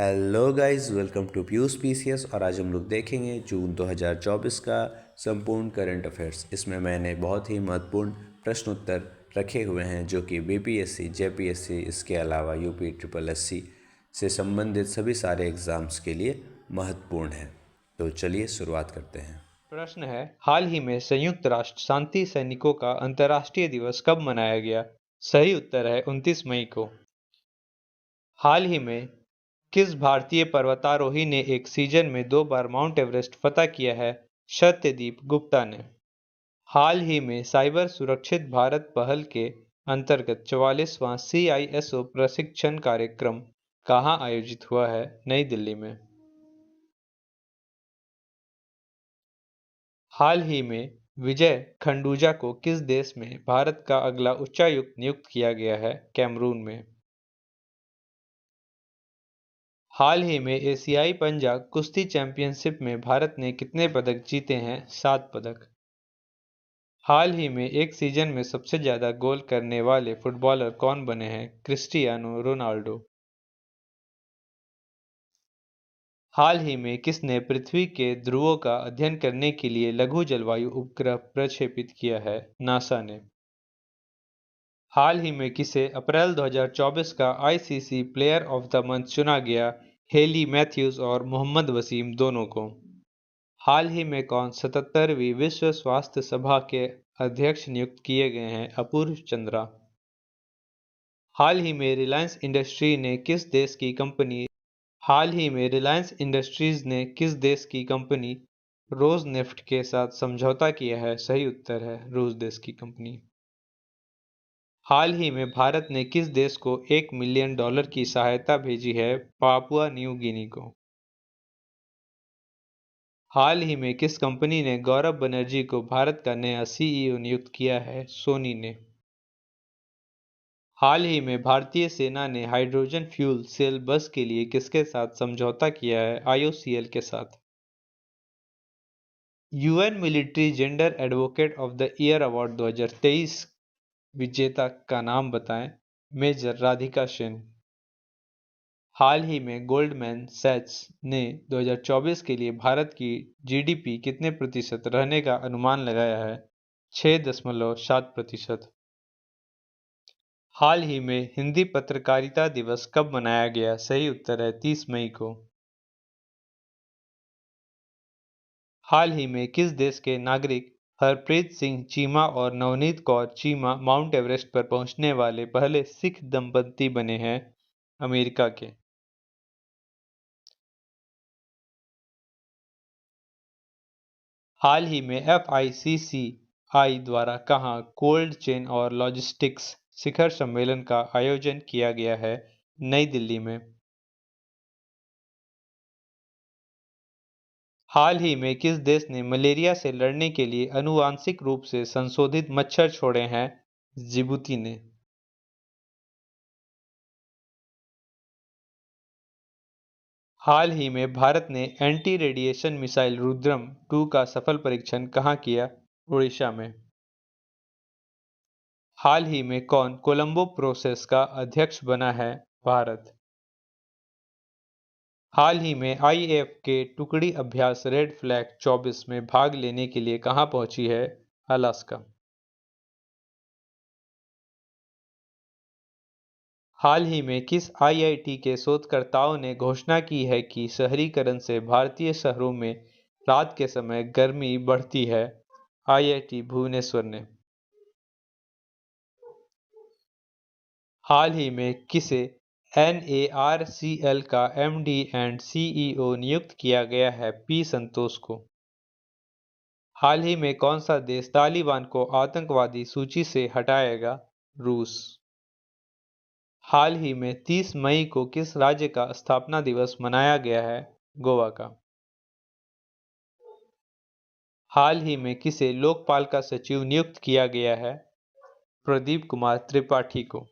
Hello guys, welcome to Piyush PCS. और आज हम लोग देखेंगे जून 2024 का संपूर्ण करंट अफेयर्स। इसमें मैंने बहुत ही महत्वपूर्ण प्रश्न उत्तर रखे हुए हैं जो कि बीपीएससी, जेपीएससी, इसके अलावा यूपी ट्रिपल एससी से संबंधित सभी सारे एग्ज़ाम्स के लिए महत्वपूर्ण हैं। तो चलिए शुरुआत करते हैं। प्रश्न है, हाल ही में संयुक्त राष्ट्र शांति सैनिकों का अंतर्राष्ट्रीय दिवस कब मनाया गया? सही उत्तर है 29 मई को। हाल ही में किस भारतीय पर्वतारोही ने एक सीजन में 2 बार माउंट एवरेस्ट फतह किया है? सत्यदीप गुप्ता ने। हाल ही में साइबर सुरक्षित भारत पहल के अंतर्गत 44वां CISO प्रशिक्षण कार्यक्रम कहाँ आयोजित हुआ है? नई दिल्ली में। हाल ही में विजय खंडूजा को किस देश में भारत का अगला उच्चायुक्त नियुक्त किया गया है? कैमरून में। हाल ही में एशियाई पंजा कुश्ती चैंपियनशिप में भारत ने कितने पदक जीते हैं? 7 पदक। हाल ही में एक सीजन में सबसे ज्यादा गोल करने वाले फुटबॉलर कौन बने हैं? Cristiano Ronaldo. हाल ही में किसने पृथ्वी के ध्रुवों का अध्ययन करने के लिए लघु जलवायु उपग्रह प्रक्षेपित किया है? नासा ने। हाल ही में किसे अप्रैल 2024 का ICC player of the month चुना गया? हेली मैथ्यूज और मोहम्मद वसीम दोनों को। हाल ही में कौन 77वीं विश्व स्वास्थ्य सभा के अध्यक्ष नियुक्त किए गए हैं? अपूर्व चंद्रा। हाल ही में रिलायंस इंडस्ट्री ने किस देश की कंपनी हाल ही में रिलायंस इंडस्ट्रीज ने किस देश की कंपनी रोजनेफ्ट के साथ समझौता किया है? सही उत्तर है रूस देश की कंपनी। हाल ही में भारत ने किस देश को $1 मिलियन की सहायता भेजी है? पापुआ न्यू गिनी को। हाल ही में किस कंपनी ने गौरव बनर्जी को भारत का नया CEO नियुक्त किया है? सोनी ने। हाल ही में भारतीय सेना ने हाइड्रोजन फ्यूल सेल बस के लिए किसके साथ समझौता किया है? IOCL के साथ। UN military gender advocate of the year award 2023 विजेता का नाम बताएं? मेजर राधिका सेन। हाल ही में गोल्डमैन सैच्स ने 2024 के लिए भारत की GDP कितने प्रतिशत रहने का अनुमान लगाया है? 6.7%। हाल ही में हिंदी पत्रकारिता दिवस कब मनाया गया? सही उत्तर है 30 मई को। हाल ही में किस देश के नागरिक हरप्रीत सिंह चीमा और नवनीत कौर चीमा माउंट एवरेस्ट पर पहुंचने वाले पहले सिख दंपति बने हैं? अमेरिका के। हाल ही में FICCI द्वारा कहाँ कोल्ड चेन और लॉजिस्टिक्स शिखर सम्मेलन का आयोजन किया गया है? नई दिल्ली में। हाल ही में किस देश ने मलेरिया से लड़ने के लिए आनुवांशिक रूप से संशोधित मच्छर छोड़े हैं? जिबूती ने। हाल ही में भारत ने एंटी रेडिएशन मिसाइल रुद्रम 2 का सफल परीक्षण कहाँ किया? उड़ीसा में। हाल ही में कौन कोलंबो प्रोसेस का अध्यक्ष बना है? भारत। हाल ही में IAF के टुकड़ी अभ्यास रेड फ्लैग 24 में भाग लेने के लिए कहाँ पहुंची है? अलास्का। हाल ही में किस IIT के शोधकर्ताओं ने घोषणा की है कि शहरीकरण से भारतीय शहरों में रात के समय गर्मी बढ़ती है? IIT भुवनेश्वर ने। हाल ही में किसे NARCL का MD एंड CEO नियुक्त किया गया है? P संतोष को। हाल ही में कौन सा देश तालिबान को आतंकवादी सूची से हटाएगा? रूस। हाल ही में 30 मई को किस राज्य का स्थापना दिवस मनाया गया है? गोवा का। हाल ही में किसे लोकपाल का सचिव नियुक्त किया गया है? प्रदीप कुमार त्रिपाठी को।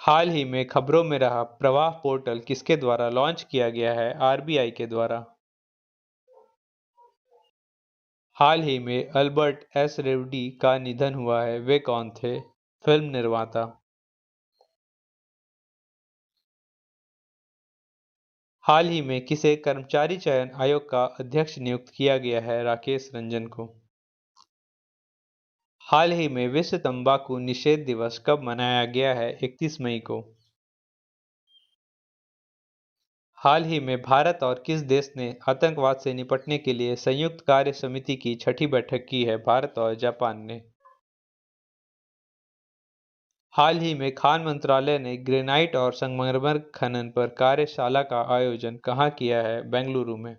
हाल ही में खबरों में रहा प्रवाह पोर्टल किसके द्वारा लॉन्च किया गया है? RBI के द्वारा। हाल ही में अल्बर्ट S रेड्डी का निधन हुआ है, वे कौन थे? फिल्म निर्माता। हाल ही में किसे कर्मचारी चयन आयोग का अध्यक्ष नियुक्त किया गया है? राकेश रंजन को। हाल ही में विश्व तंबाकू निषेध दिवस कब मनाया गया है? 31 मई को। हाल ही में भारत और किस देश ने आतंकवाद से निपटने के लिए संयुक्त कार्य समिति की छठी बैठक की है? भारत और जापान ने। हाल ही में खान मंत्रालय ने ग्रेनाइट और संगमरमर खनन पर कार्यशाला का आयोजन कहाँ किया है? बेंगलुरु में।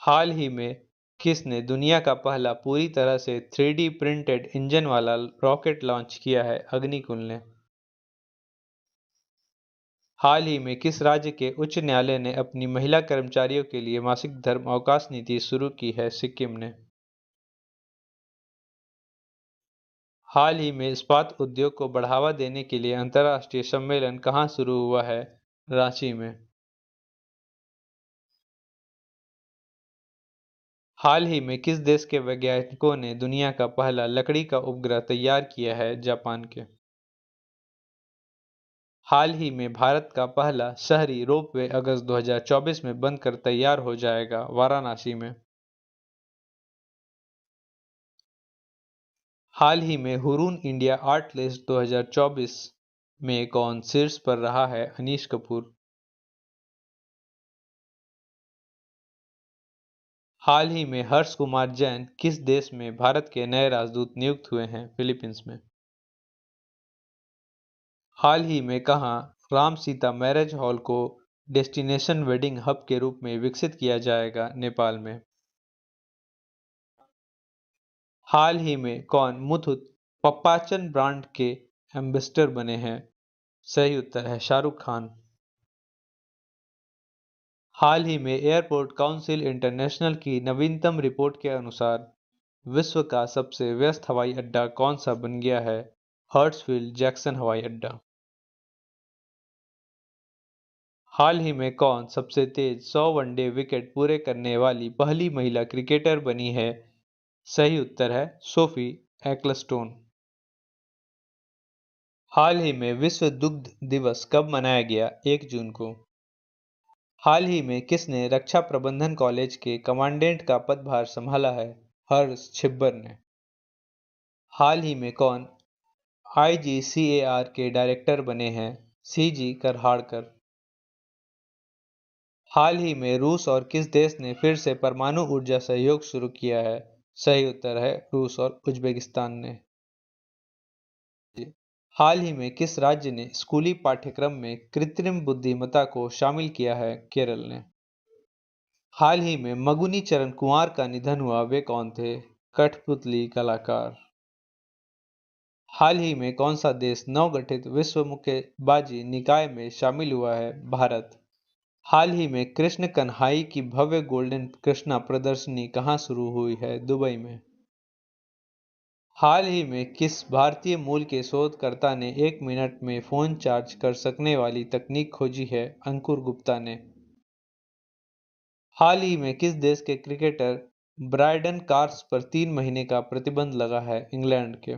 हाल ही में किसने दुनिया का पहला पूरी तरह से 3D प्रिंटेड इंजन वाला रॉकेट लॉन्च किया है? अग्निकुल ने। हाल ही में किस राज्य के उच्च न्यायालय ने अपनी महिला कर्मचारियों के लिए मासिक धर्म अवकाश नीति शुरू की है? सिक्किम ने। हाल ही में इस्पात उद्योग को बढ़ावा देने के लिए अंतर्राष्ट्रीय सम्मेलन कहाँ शुरू हुआ है? रांची में। हाल ही में किस देश के वैज्ञानिकों ने दुनिया का पहला लकड़ी का उपग्रह तैयार किया है? जापान के। हाल ही में भारत का पहला शहरी रोपवे अगस्त 2024 में बनकर तैयार हो जाएगा। वाराणसी में। हाल ही में हुरून इंडिया आर्ट लिस्ट 2024 में कौन शीर्ष पर रहा है? अनीश कपूर। हाल ही में हर्ष कुमार जैन किस देश में भारत के नए राजदूत नियुक्त हुए हैं? फिलीपींस में। हाल ही में कहाँ राम सीता मैरिज हॉल को डेस्टिनेशन वेडिंग हब के रूप में विकसित किया जाएगा? नेपाल में। हाल ही में कौन मुथुट पप्पाचन ब्रांड के एम्बेसडर बने हैं? सही उत्तर है शाहरुख खान। हाल ही में एयरपोर्ट काउंसिल इंटरनेशनल की नवीनतम रिपोर्ट के अनुसार विश्व का सबसे व्यस्त हवाई अड्डा कौन सा बन गया है? हर्ट्सफील्ड जैक्सन हवाई अड्डा। हाल ही में कौन सबसे तेज 100 वनडे विकेट पूरे करने वाली पहली महिला क्रिकेटर बनी है? सही उत्तर है सोफी एक्लस्टोन। हाल ही में विश्व दुग्ध दिवस कब मनाया गया? 1 जून को। हाल ही में किसने रक्षा प्रबंधन कॉलेज के कमांडेंट का पदभार संभाला है? हर्ष छिब्बर ने। हाल ही में कौन आईजीसीएआर के डायरेक्टर बने हैं? सीजी करहाड़कर। हाल ही में रूस और किस देश ने फिर से परमाणु ऊर्जा सहयोग शुरू किया है? सही उत्तर है रूस और उज्बेकिस्तान ने। हाल ही में किस राज्य ने स्कूली पाठ्यक्रम में कृत्रिम बुद्धिमत्ता को शामिल किया है? केरल ने। हाल ही में मगुनी चरण कुंवर का निधन हुआ, वे कौन थे? कठपुतली कलाकार। हाल ही में कौन सा देश नवगठित विश्व मुक्केबाजी निकाय में शामिल हुआ है? भारत। हाल ही में कृष्ण कन्हाई की भव्य गोल्डन कृष्णा प्रदर्शनी कहाँ शुरू हुई है? दुबई में। हाल ही में किस भारतीय मूल के शोधकर्ता ने 1 मिनट में फोन चार्ज कर सकने वाली तकनीक खोजी है? अंकुर गुप्ता ने। हाल ही में किस देश के क्रिकेटर ब्रायडन कार्स पर 3 महीने का प्रतिबंध लगा है? इंग्लैंड के।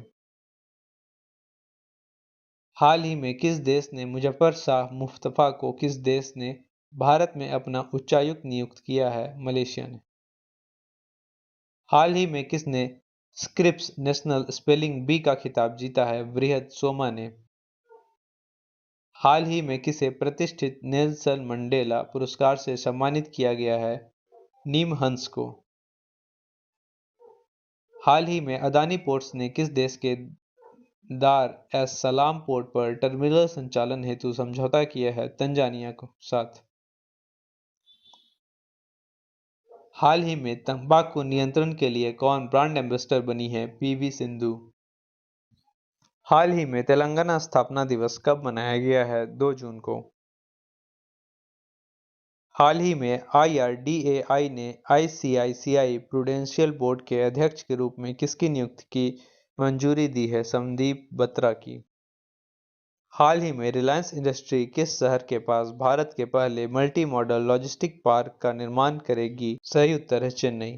हाल ही में किस देश ने मुजफ्फर शाह मुस्तफा को किस देश ने भारत में अपना उच्चायुक्त नियुक्त किया है? मलेशिया ने। हाल ही में किसने स्क्रिप्स नेशनल स्पेलिंग बी का खिताब जीता है? बृहद सोमा ने। हाल ही में किसे प्रतिष्ठित नेल्सन मंडेला पुरस्कार से सम्मानित किया गया है? नीम हंस को। हाल ही में अदानी पोर्ट्स ने किस देश के दार एस सलाम पोर्ट पर टर्मिनल संचालन हेतु समझौता किया है? तंजानिया को साथ। हाल ही में तंबाकू नियंत्रण के लिए कौन ब्रांड एम्बेसडर बनी है? पीवी सिंधु। हाल ही में तेलंगाना स्थापना दिवस कब मनाया गया है? 2 जून को। हाल ही में आईआरडीएआई ने आईसीआईसीआई प्रूडेंशियल बोर्ड के अध्यक्ष के रूप में किसकी नियुक्ति की मंजूरी दी है? संदीप बत्रा की। हाल ही में रिलायंस इंडस्ट्री किस शहर के पास भारत के पहले मल्टी मॉडल लॉजिस्टिक पार्क का निर्माण करेगी? सही उत्तर है चेन्नई।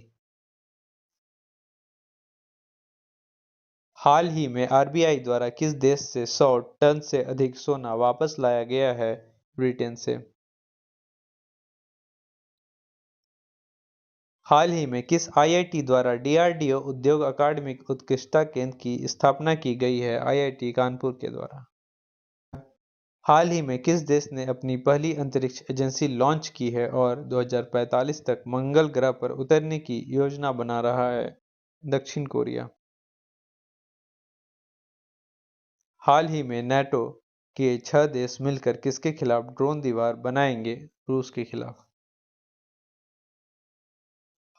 हाल ही में आरबीआई द्वारा किस देश से 100 टन से अधिक सोना वापस लाया गया है? ब्रिटेन से। हाल ही में किस आईआईटी द्वारा डीआरडीओ उद्योग अकादमिक उत्कृष्टता केंद्र की स्थापना की गई है? आईआईटी कानपुर के द्वारा। हाल ही में किस देश ने अपनी पहली अंतरिक्ष एजेंसी लॉन्च की है और 2045 तक मंगल ग्रह पर उतरने की योजना बना रहा है? दक्षिण कोरिया। हाल ही में नाटो के 6 देश मिलकर किसके खिलाफ ड्रोन दीवार बनाएंगे? रूस के खिलाफ।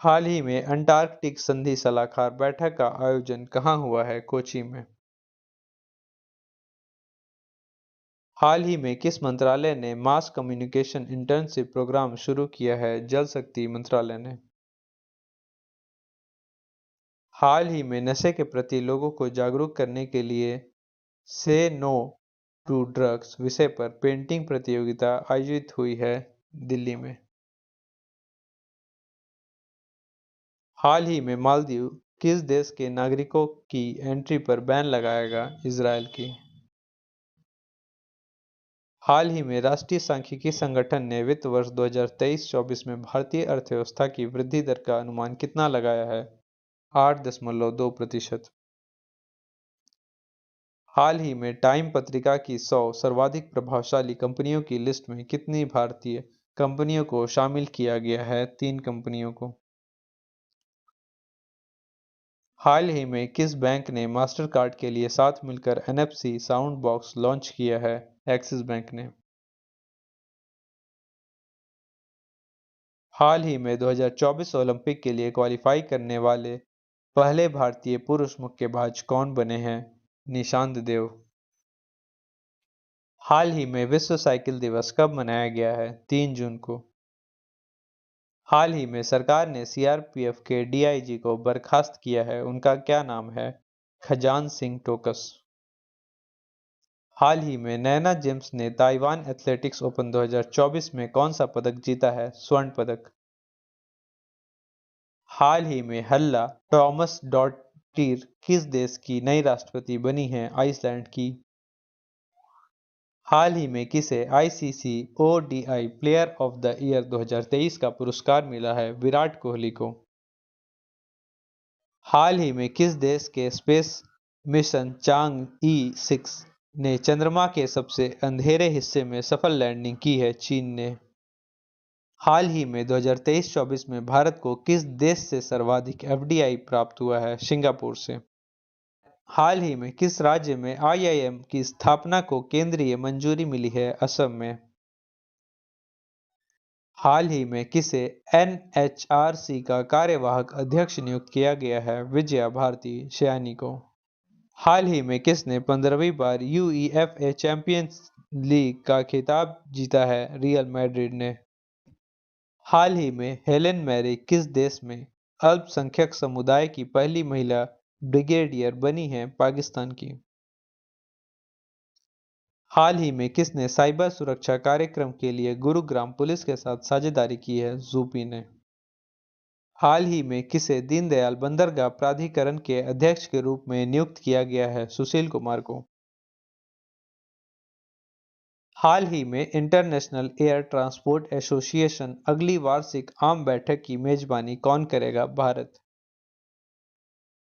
हाल ही में अंटार्कटिक संधि सलाहकार बैठक का आयोजन कहाँ हुआ है? कोची में। हाल ही में किस मंत्रालय ने मास कम्युनिकेशन इंटर्नशिप प्रोग्राम शुरू किया है? जल शक्ति मंत्रालय ने। हाल ही में नशे के प्रति लोगों को जागरूक करने के लिए से नो टू ड्रग्स विषय पर पेंटिंग प्रतियोगिता आयोजित हुई है दिल्ली में। हाल ही में मालदीव किस देश के नागरिकों की एंट्री पर बैन लगाएगा? इजरायल की। हाल ही में राष्ट्रीय सांख्यिकी संगठन ने वित्त वर्ष 2023-24 में भारतीय अर्थव्यवस्था की वृद्धि दर का अनुमान कितना लगाया है? 8.2%। हाल ही में टाइम पत्रिका की 100 सर्वाधिक प्रभावशाली कंपनियों की लिस्ट में कितनी भारतीय कंपनियों को शामिल किया गया है? 3 कंपनियों को। हाल ही में किस बैंक ने मास्टर कार्ड के लिए साथ मिलकर एनएफसी साउंड बॉक्स लॉन्च किया है? एक्सिस बैंक ने। हाल ही में 2024 ओलंपिक के लिए क्वालिफाई करने वाले पहले भारतीय पुरुष मुक्केबाज कौन बने हैं? निशांत देव। हाल ही में विश्व साइकिल दिवस कब मनाया गया है? 3 जून को। हाल ही में सरकार ने सीआरपीएफ के डीआईजी को बर्खास्त किया है, उनका क्या नाम है? खजान सिंह टोकस। हाल ही में नैना जेम्स ने ताइवान एथलेटिक्स ओपन 2024 में कौन सा पदक जीता है? स्वर्ण पदक। हाल ही में हल्ला टॉमस डॉटिर किस देश की नई राष्ट्रपति बनी है? आइसलैंड की। हाल ही में किसे ICC ODI player of the year 2023 का पुरस्कार मिला है? विराट कोहली को। हाल ही में किस देश के स्पेस मिशन चांग ई 6 ने चंद्रमा के सबसे अंधेरे हिस्से में सफल लैंडिंग की है? चीन ने। हाल ही में 2023-24 में भारत को किस देश से सर्वाधिक एफडीआई प्राप्त हुआ है? सिंगापुर से। हाल ही में किस राज्य में आईआईएम की स्थापना को केंद्रीय मंजूरी मिली है? असम में। हाल ही में किसे एनएचआरसी का कार्यवाहक अध्यक्ष नियुक्त किया गया है? विजया भारती सयानी को। हाल ही में किसने 15वीं बार यूईएफए चैंपियंस लीग का खिताब जीता है? रियल मैड्रिड ने। हाल ही में हेलेन मैरी किस देश में अल्पसंख्यक समुदाय की पहली महिला ब्रिगेडियर बनी है? पाकिस्तान की। हाल ही में किसने साइबर सुरक्षा कार्यक्रम के लिए गुरुग्राम पुलिस के साथ साझेदारी की है? यूपी ने। हाल ही में किसे दीनदयाल बंदरगाह प्राधिकरण के अध्यक्ष के रूप में नियुक्त किया गया है? सुशील कुमार को। हाल ही में इंटरनेशनल एयर ट्रांसपोर्ट एसोसिएशन अगली वार्षिक आम बैठक की मेजबानी कौन करेगा? भारत।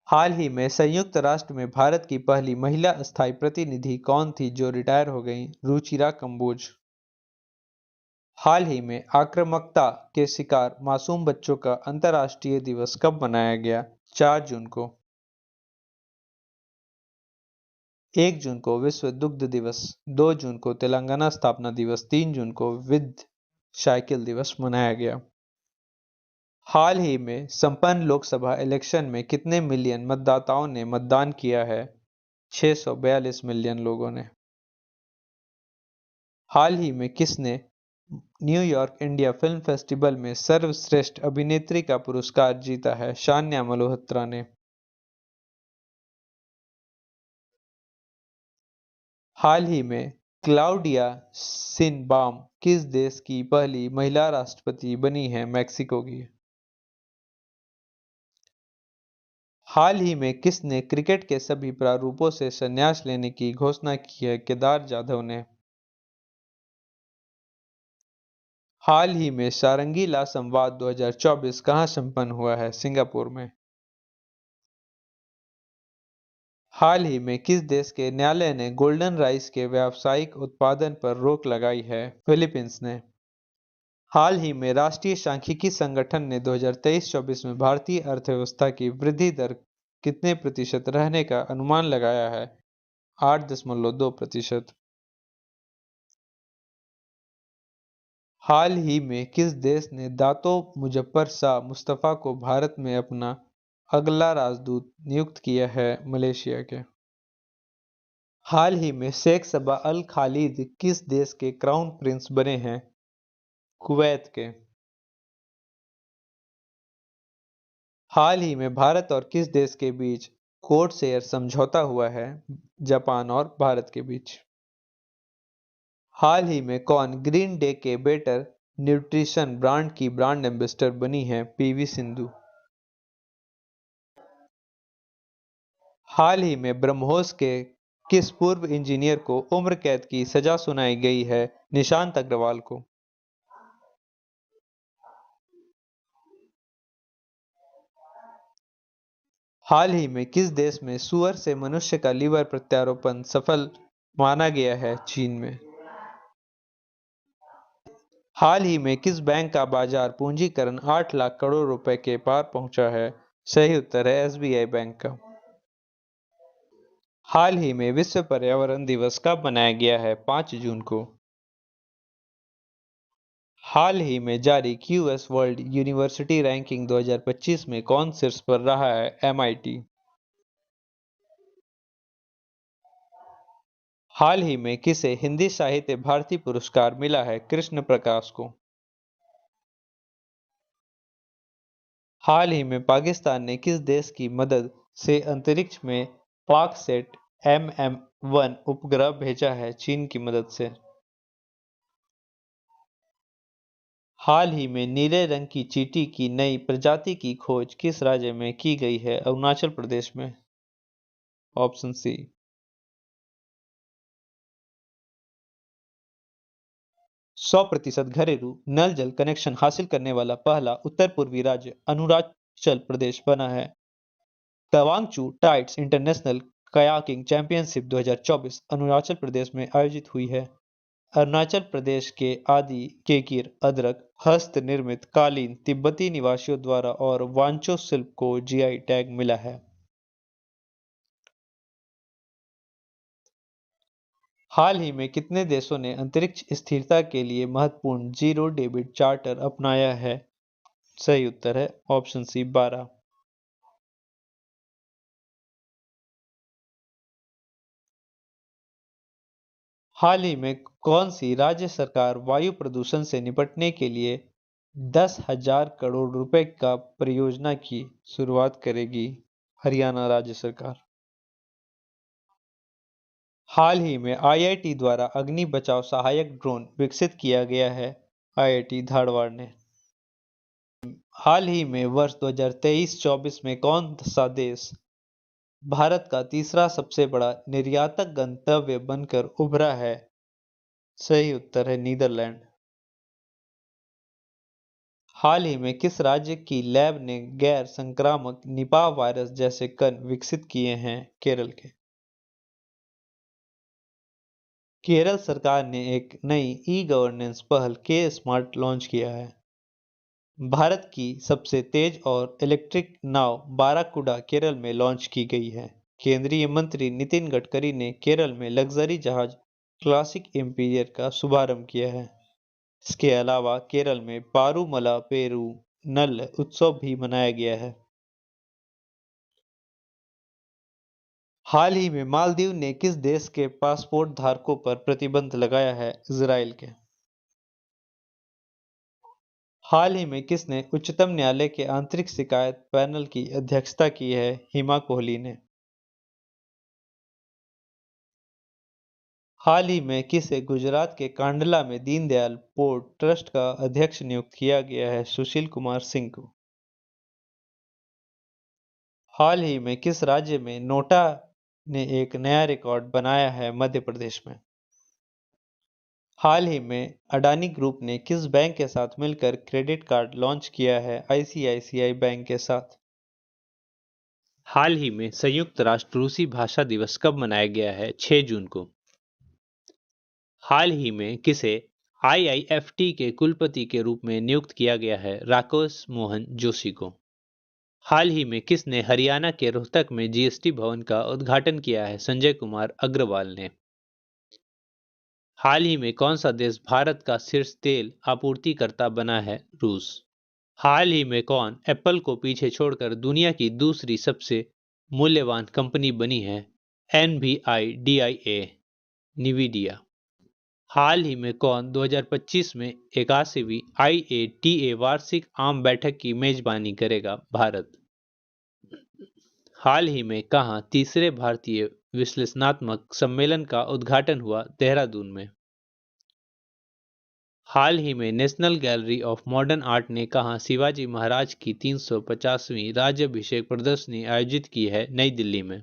हाल ही में संयुक्त राष्ट्र में भारत की पहली महिला स्थायी प्रतिनिधि कौन थी जो रिटायर हो गईं? रुचिरा कंबोज। हाल ही में आक्रामकता के शिकार मासूम बच्चों का अंतर्राष्ट्रीय दिवस कब मनाया गया? 4 जून को। 1 जून को विश्व दुग्ध दिवस, 2 जून को तेलंगाना स्थापना दिवस, 3 जून को विद साइकिल दिवस मनाया गया। हाल ही में संपन्न लोकसभा इलेक्शन में कितने मिलियन मतदाताओं ने मतदान किया है? 642 मिलियन लोगों ने। हाल ही में किसने न्यूयॉर्क इंडिया फिल्म फेस्टिवल में सर्वश्रेष्ठ अभिनेत्री का पुरस्कार जीता है? शान्या मल्होत्रा ने। हाल ही में क्लाउडिया शिनबाम किस देश की पहली महिला राष्ट्रपति बनी है? मैक्सिको की। हाल ही में किसने क्रिकेट के सभी प्रारूपों से संन्यास लेने की घोषणा की है? केदार जाधव ने। हाल ही में सारंगी ला संवाद 2024 कहाँ संपन्न हुआ है? सिंगापुर में। हाल ही में किस देश के न्यायालय ने गोल्डन राइस के व्यावसायिक उत्पादन पर रोक लगाई है? फिलीपींस ने। हाल ही में राष्ट्रीय सांख्यिकी संगठन ने 2023-24 में भारतीय अर्थव्यवस्था की वृद्धि दर कितने प्रतिशत रहने का अनुमान लगाया है? 8.2%। हाल ही में किस देश ने दातो मुजफ्फर शाह मुस्तफा को भारत में अपना अगला राजदूत नियुक्त किया है? मलेशिया के। हाल ही में शेख सबा अल खालिद किस देश के क्राउन प्रिंस बने हैं? कुवैत के। हाल ही में भारत और किस देश के बीच कोड शेयर समझौता हुआ है? जापान और भारत के बीच। हाल ही में कौन ग्रीन डे के बेटर न्यूट्रिशन ब्रांड की ब्रांड एम्बेसडर बनी है? पीवी सिंधु। हाल ही में ब्रह्मोस के किस पूर्व इंजीनियर को उम्र कैद की सजा सुनाई गई है? निशांत अग्रवाल को। हाल ही में किस देश में सुअर से मनुष्य का लीवर प्रत्यारोपण सफल माना गया है? चीन में। हाल ही में किस बैंक का बाजार पूंजीकरण 8 लाख करोड़ रुपए के पार पहुंचा है? सही उत्तर है एसबीआई बैंक का। हाल ही में विश्व पर्यावरण दिवस कब मनाया गया है? 5 जून को। हाल ही में जारी क्यूएस वर्ल्ड यूनिवर्सिटी रैंकिंग 2025 में कौन शीर्ष पर रहा है? एमआईटी। हाल ही में किसे हिंदी साहित्य भारती पुरस्कार मिला है? कृष्ण प्रकाश को। हाल ही में पाकिस्तान ने किस देश की मदद से अंतरिक्ष में पाकसेट MM-1 उपग्रह भेजा है? चीन की मदद से। हाल ही में नीले रंग की चींटी की नई प्रजाति की खोज किस राज्य में की गई है? अरुणाचल प्रदेश में। Option C. 100% घरेलू नल जल कनेक्शन हासिल करने वाला पहला उत्तर पूर्वी राज्य अरुणाचल प्रदेश बना है। Tawang Chu tides international kayaking championship 2024 Arunachal Pradesh में आयोजित हुई है। अरुणाचल प्रदेश के आदि केकिर अदरक हस्त निर्मित कालीन तिब्बती निवासियों द्वारा और वांचो शिल्प को जीआई टैग मिला है। हाल ही में कितने देशों ने अंतरिक्ष स्थिरता के लिए महत्वपूर्ण जीरो डेबिट चार्टर अपनाया है? सही उत्तर है ऑप्शन सी 12। हाल ही में कौन सी राज्य सरकार वायु प्रदूषण से निपटने के लिए 10,000 करोड़ रुपए का परियोजना की शुरुआत करेगी? हरियाणा राज्य सरकार। हाल ही में आईआईटी द्वारा अग्नि बचाव सहायक ड्रोन विकसित किया गया है। आईआईटी धारवाड़ ने। हाल ही में वर्ष 2023-24 में कौन सा देश भारत का तीसरा सबसे बड़ा निर्यातक गंतव्य बनकर उभरा है? सही उत्तर है नीदरलैंड। हाल ही में किस राज्य की लैब ने गैर संक्रामक निपाह वायरस जैसे कण विकसित किए हैं? केरल के। केरल सरकार ने एक नई ई गवर्नेंस पहल के स्मार्ट लॉन्च किया है। भारत की सबसे तेज और इलेक्ट्रिक नाव बाराकुडा केरल में लॉन्च की गई है। केंद्रीय मंत्री नितिन गडकरी ने केरल में लग्जरी जहाज क्लासिक इंपीरियर का शुभारंभ किया है। इसके अलावा केरल में पारूमला पेरू नल उत्सव भी मनाया गया है। हाल ही में मालदीव ने किस देश के पासपोर्ट धारकों पर प्रतिबंध लगाया है? इजराइल के। हाल ही में किसने उच्चतम न्यायालय के आंतरिक शिकायत पैनल की अध्यक्षता की है? हिमा कोहली ने। हाल ही में किसे गुजरात के कांडला में दीनदयाल पोर्ट ट्रस्ट का अध्यक्ष नियुक्त किया गया है? सुशील कुमार सिंह को। हाल ही में किस राज्य में नोटा ने एक नया रिकॉर्ड बनाया है? मध्य प्रदेश में। हाल ही में अडानी ग्रुप ने किस बैंक के साथ मिलकर क्रेडिट कार्ड लॉन्च किया है? आईसीआईसीआई बैंक के साथ। हाल ही में संयुक्त राष्ट्र रूसी भाषा दिवस कब मनाया गया है? 6 जून को। हाल ही में किसे आईआईएफटी के कुलपति के रूप में नियुक्त किया गया है? राकेश मोहन जोशी को। हाल ही में किसने हरियाणा के रोहतक में जीएसटी भवन का उद्घाटन किया है? संजय कुमार अग्रवाल ने। हाल ही में कौन सा देश भारत का शीर्ष तेल आपूर्तिकर्ता बना है? रूस। हाल ही में कौन एप्पल को पीछे छोड़कर दुनिया की दूसरी सबसे मूल्यवान कंपनी बनी है? NVIDIA निविडिया। हाल ही में कौन 2025 में 81वीं IATA वार्षिक आम बैठक की मेजबानी करेगा? भारत। हाल ही में कहाँ तीसरे भारतीय विश्लेषणात्मक सम्मेलन का उद्घाटन हुआ? देहरादून में। हाल ही में national gallery of modern art ने कहाँ शिवाजी महाराज की 350वीं राज्याभिषेक प्रदर्शनी आयोजित की है? नई दिल्ली में।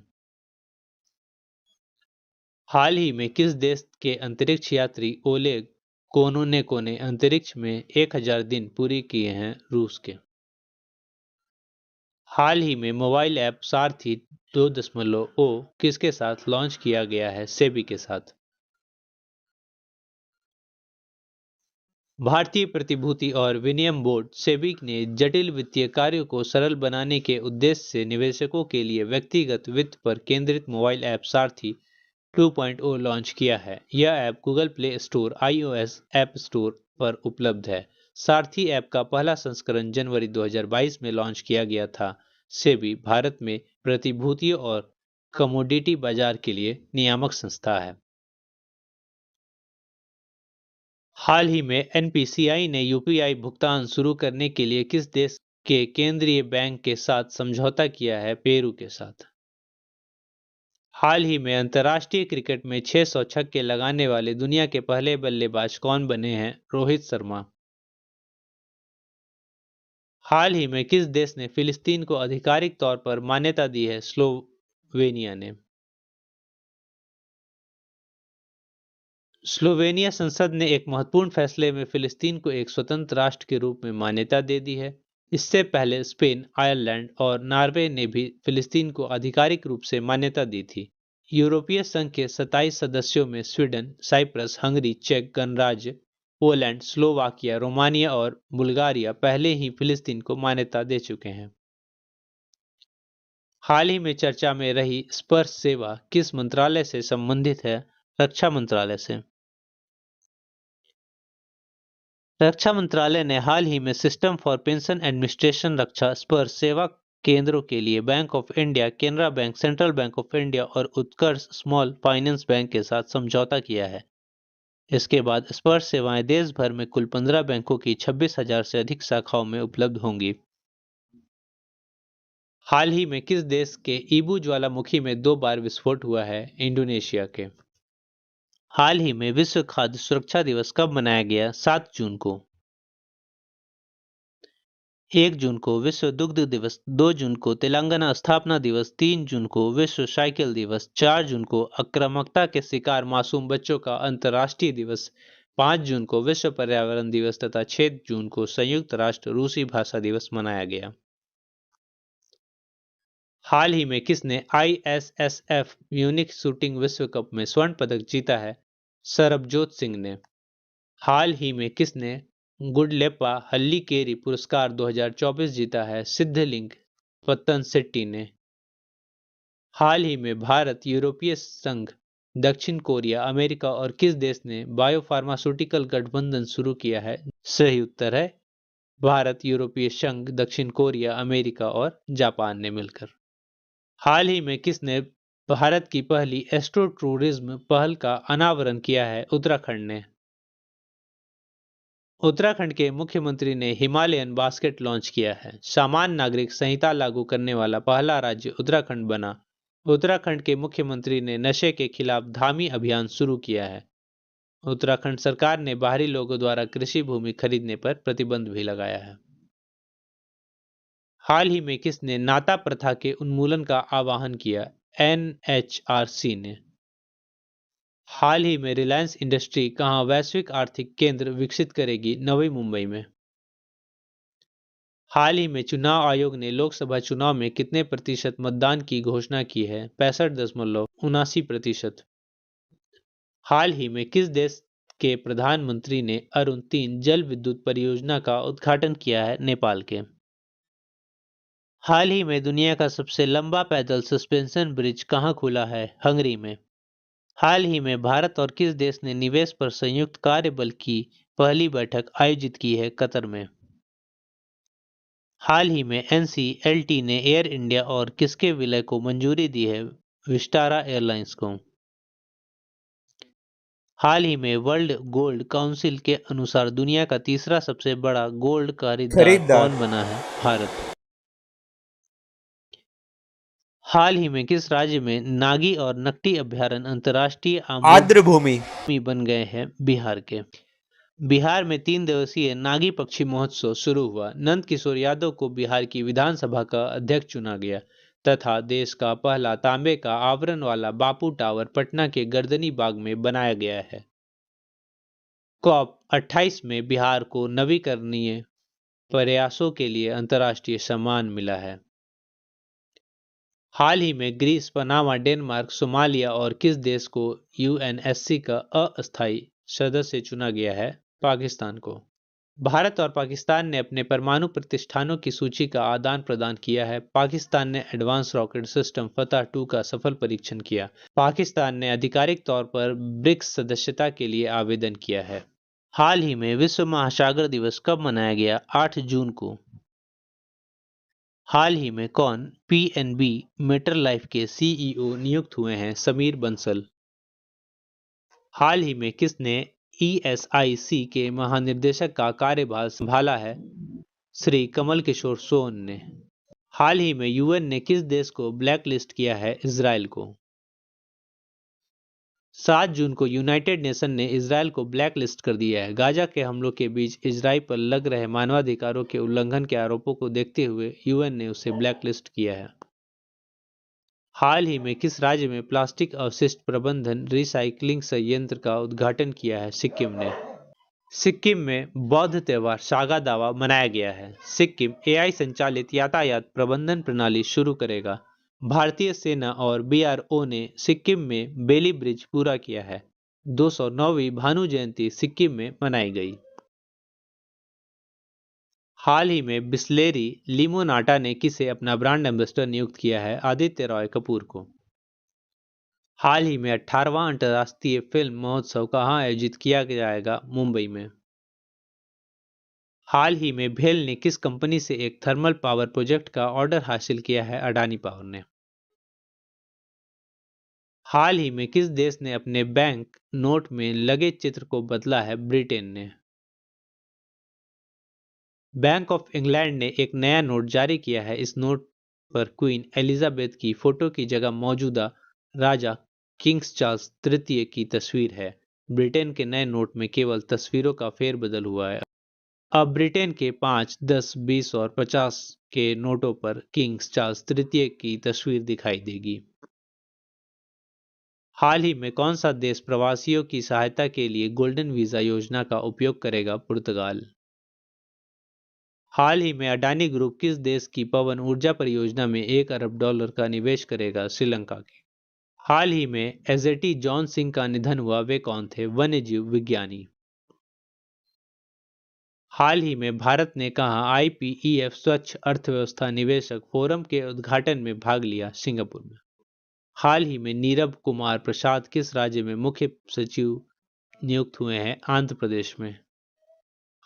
हाल ही में किस देश के अंतरिक्ष यात्री ओलेग कोनोनेको ने अंतरिक्ष में 1000 दिन पूरे किए हैं? रूस के। हाल ही में मोबाइल ऐप सारथी 2.0 किसके साथ लॉन्च किया गया है? सेबी के साथ। भारतीय प्रतिभूति और विनिमय बोर्ड सेबी ने जटिल वित्तीय कार्यों को सरल बनाने के उद्देश्य से निवेशकों के लिए व्यक्तिगत वित्त पर केंद्रित मोबाइल ऐप सारथी 2.0 लॉन्च किया है। यह app Google play store, iOS app store पर उपलब्ध है। सारथी ऐप का पहला संस्करण जनवरी 2022 में लॉन्च किया गया था। सेबी भारत में प्रतिभूतियों और कमोडिटी बाजार के लिए नियामक संस्था है। हाल ही में एनपीसीआई ने यूपीआई भुगतान शुरू करने के लिए किस देश के केंद्रीय बैंक के साथ समझौता किया है? पेरू के साथ। हाल ही में अंतर्राष्ट्रीय क्रिकेट में 600 छक्के लगाने वाले दुनिया के पहले बल्लेबाज कौन बने हैं? रोहित शर्मा। हाल ही में किस देश ने फिलिस्तीन को आधिकारिक तौर पर मान्यता दी है? स्लोवेनिया ने। स्लोवेनिया संसद ने एक महत्वपूर्ण फैसले में फिलिस्तीन को एक स्वतंत्र राष्ट्र के रूप में मान्यता दे दी है। इससे पहले स्पेन, आयरलैंड और नॉर्वे ने भी फिलिस्तीन को आधिकारिक रूप से मान्यता दी थी। यूरोपीय संघ के 27 सदस्यों में स्वीडन, साइप्रस, हंगरी, चेक गणराज्य, पोलैंड, स्लोवाकिया, रोमानिया और बुल्गारिया पहले ही फिलिस्तीन को मान्यता दे चुके हैं। हाल ही में चर्चा में रही स्पर्श सेवा किस मंत्रालय से संबंधित है? रक्षा मंत्रालय से। रक्षा मंत्रालय ने हाल ही में सिस्टम फॉर पेंशन एडमिनिस्ट्रेशन रक्षा स्पर्श सेवा केंद्रों के लिए bank of India, Canara bank, central bank of India और उत्कर्ष स्मॉल फाइनेंस बैंक के साथ समझौता किया है। इसके बाद स्पर्श सेवाएं देश भर में कुल 15 बैंकों की 26,000 से अधिक शाखाओं में उपलब्ध होंगी। हाल ही में किस देश के ईबू ज्वालामुखी में 2 बार विस्फोट हुआ है? इंडोनेशिया के। हाल ही में विश्व खाद्य सुरक्षा दिवस कब मनाया गया? 7 जून को। 1 जून को विश्व दुग्ध दिवस, 2 जून को तेलंगाना स्थापना दिवस, 3 जून को विश्व साइकिल दिवस, 4 जून को आक्रामकता के शिकार मासूम बच्चों का अंतर्राष्ट्रीय दिवस, 5 जून को विश्व पर्यावरण दिवस तथा 6 जून को संयुक्त राष्ट्र रूसी भाषा दिवस मनाया गया। हाल ही में किसने ISSF म्यूनिख शूटिंग विश्व कप में स्वर्ण पदक जीता है? सरबजोत सिंह ने। हाल ही में किसने गुडलेप्पा हल्लीकेरी पुरस्कार 2024 जीता है? सिद्धलिंग पत्तनसेट्टी ने। हाल ही में भारत, यूरोपीय संघ, दक्षिण कोरिया, अमेरिका और किस देश ने बायोफार्मास्यूटिकल गठबंधन शुरू किया है? सही उत्तर है भारत, यूरोपीय संघ, दक्षिण कोरिया, अमेरिका और जापान ने मिलकर। हाल ही में किसने भारत की पहली एस्ट्रो टूरिज्म पहल का अनावरण किया है? उत्तराखंड ने। उत्तराखंड के मुख्यमंत्री ने हिमालयन बास्केट लॉन्च किया है। सामान्य नागरिक संहिता लागू करने वाला पहला राज्य उत्तराखंड बना। उत्तराखंड के मुख्यमंत्री ने नशे के खिलाफ धामी अभियान शुरू किया है। उत्तराखंड सरकार ने बाहरी लोगों द्वारा कृषि भूमि खरीदने पर प्रतिबंध भी लगाया है। हाल ही में किसने नाता प्रथा के उन्मूलन का आह्वान किया? NHRC ने। हाल ही में रिलायंस इंडस्ट्री कहां वैश्विक आर्थिक केंद्र विकसित करेगी? नवी मुंबई में। हाल ही में चुनाव आयोग ने लोकसभा चुनाव में कितने प्रतिशत मतदान की घोषणा की है? 65.79%। हाल ही में किस देश के प्रधानमंत्री ने अरुण 3 जल विद्युत परियोजना का उद्घाटन किया है? नेपाल के। हाल ही में दुनिया का सबसे लंबा पैदल सस्पेंशन ब्रिज कहां खुला है? हंगरी में। हाल ही में भारत और किस देश ने निवेश पर संयुक्त कार्यबल की पहली बैठक आयोजित की है? कतर में। हाल ही में NCLT ने एयर इंडिया और किसके विलय को मंजूरी दी है? विस्टारा एयरलाइंस को। हाल ही में वर्ल्ड गोल्ड काउंसिल के अनुसार दुनिया का तीसरा सबसे बड़ा गोल्ड खरीदार कौन बना है? भारत। हाल ही में किस राज्य में नागी और नकटी अभयारण्य अंतर्राष्ट्रीय आर्द्रभूमि बन गए हैं? बिहार के। बिहार में 3 दिवसीय नागी पक्षी महोत्सव शुरू हुआ। नंद किशोर यादव को बिहार की विधानसभा का अध्यक्ष चुना गया तथा देश का पहला तांबे का आवरण वाला बापू टावर पटना के गर्दनी बाग में बनाया गया है। COP28 में बिहार को नवीकरणीय प्रयासों के लिए अंतर्राष्ट्रीय सम्मान मिला है। हाल ही में ग्रीस, पनामा, डेनमार्क, सोमालिया और किस देश को UNSC का अस्थायी सदस्य चुना गया है? पाकिस्तान को। भारत और पाकिस्तान ने अपने परमाणु प्रतिष्ठानों की सूची का आदान प्रदान किया है। पाकिस्तान ने एडवांस रॉकेट सिस्टम फतह 2 का सफल परीक्षण किया। पाकिस्तान ने आधिकारिक तौर पर ब्रिक्स सदस्यता के लिए आवेदन किया है। हाल ही में विश्व महासागर दिवस कब मनाया गया? 8 जून को। हाल ही में कौन PNB मेटरलाइफ के CEO नियुक्त हुए हैं? समीर बंसल। हाल ही में किसने ESIC के महानिदेशक का कार्यभार संभाला है? श्री कमल किशोर सोन ने। हाल ही में UN ने किस देश को ब्लैकलिस्ट किया है? इजराइल को। 7 जून को यूनाइटेड नेशन ने इजराइल को ब्लैकलिस्ट कर दिया है। गाजा के हमलों के बीच इजराइल पर लग रहे मानवाधिकारों के उल्लंघन के आरोपों को देखते हुए UN ने उसे ब्लैकलिस्ट किया है। हाल ही में किस राज्य में प्लास्टिक अवशिष्ट प्रबंधन रिसाइकलिंग संयंत्र का उद्घाटन किया है? सिक्किम ने। सिक्किम में बौद्ध त्योहार सागा दावा मनाया गया है। सिक्किम AI संचालित यातायात प्रबंधन प्रणाली शुरू करेगा। भारतीय सेना और BRO ने सिक्किम में बेली ब्रिज पूरा किया है। 209वीं भानु जयंती सिक्किम में मनाई गई। हाल ही में बिस्लेरी लिमोनाटा ने किसे अपना ब्रांड एम्बेसडर नियुक्त किया है? आदित्य रॉय कपूर को। हाल ही में 18वां अंतर्राष्ट्रीय फिल्म महोत्सव कहाँ आयोजित किया जाएगा? मुंबई में। हाल ही में भेल ने किस कंपनी से एक थर्मल पावर प्रोजेक्ट का ऑर्डर हासिल किया है? अडानी पावर ने। हाल ही में किस देश ने अपने बैंक नोट में लगे चित्र को बदला है? ब्रिटेन ने। बैंक ऑफ इंग्लैंड ने एक नया नोट जारी किया है। इस नोट पर क्वीन एलिजाबेथ की फोटो की जगह मौजूदा राजा किंग्स चार्ल्स तृतीय की तस्वीर है। ब्रिटेन के नए नोट में केवल तस्वीरों का फेरबदल हुआ है। अब ब्रिटेन के 5, 10, 20 और 50 के नोटों पर किंग्स चार्ल्स तृतीय की तस्वीर दिखाई देगी। हाल ही में कौन सा देश प्रवासियों की सहायता के लिए गोल्डन वीजा योजना का उपयोग करेगा? पुर्तगाल। हाल ही में अडानी ग्रुप किस देश की पवन ऊर्जा परियोजना में $1 अरब का निवेश करेगा? श्रीलंका के। हाल ही में एजेटी जॉन सिंह का निधन हुआ। वे कौन थे? वन्यजीव विज्ञानी। हाल ही में भारत ने कहा IPEF स्वच्छ अर्थव्यवस्था निवेशक फोरम के उद्घाटन में भाग लिया? सिंगापुर में। हाल ही में नीरव कुमार प्रसाद किस राज्य में मुख्य सचिव नियुक्त हुए हैं? आंध्र प्रदेश में।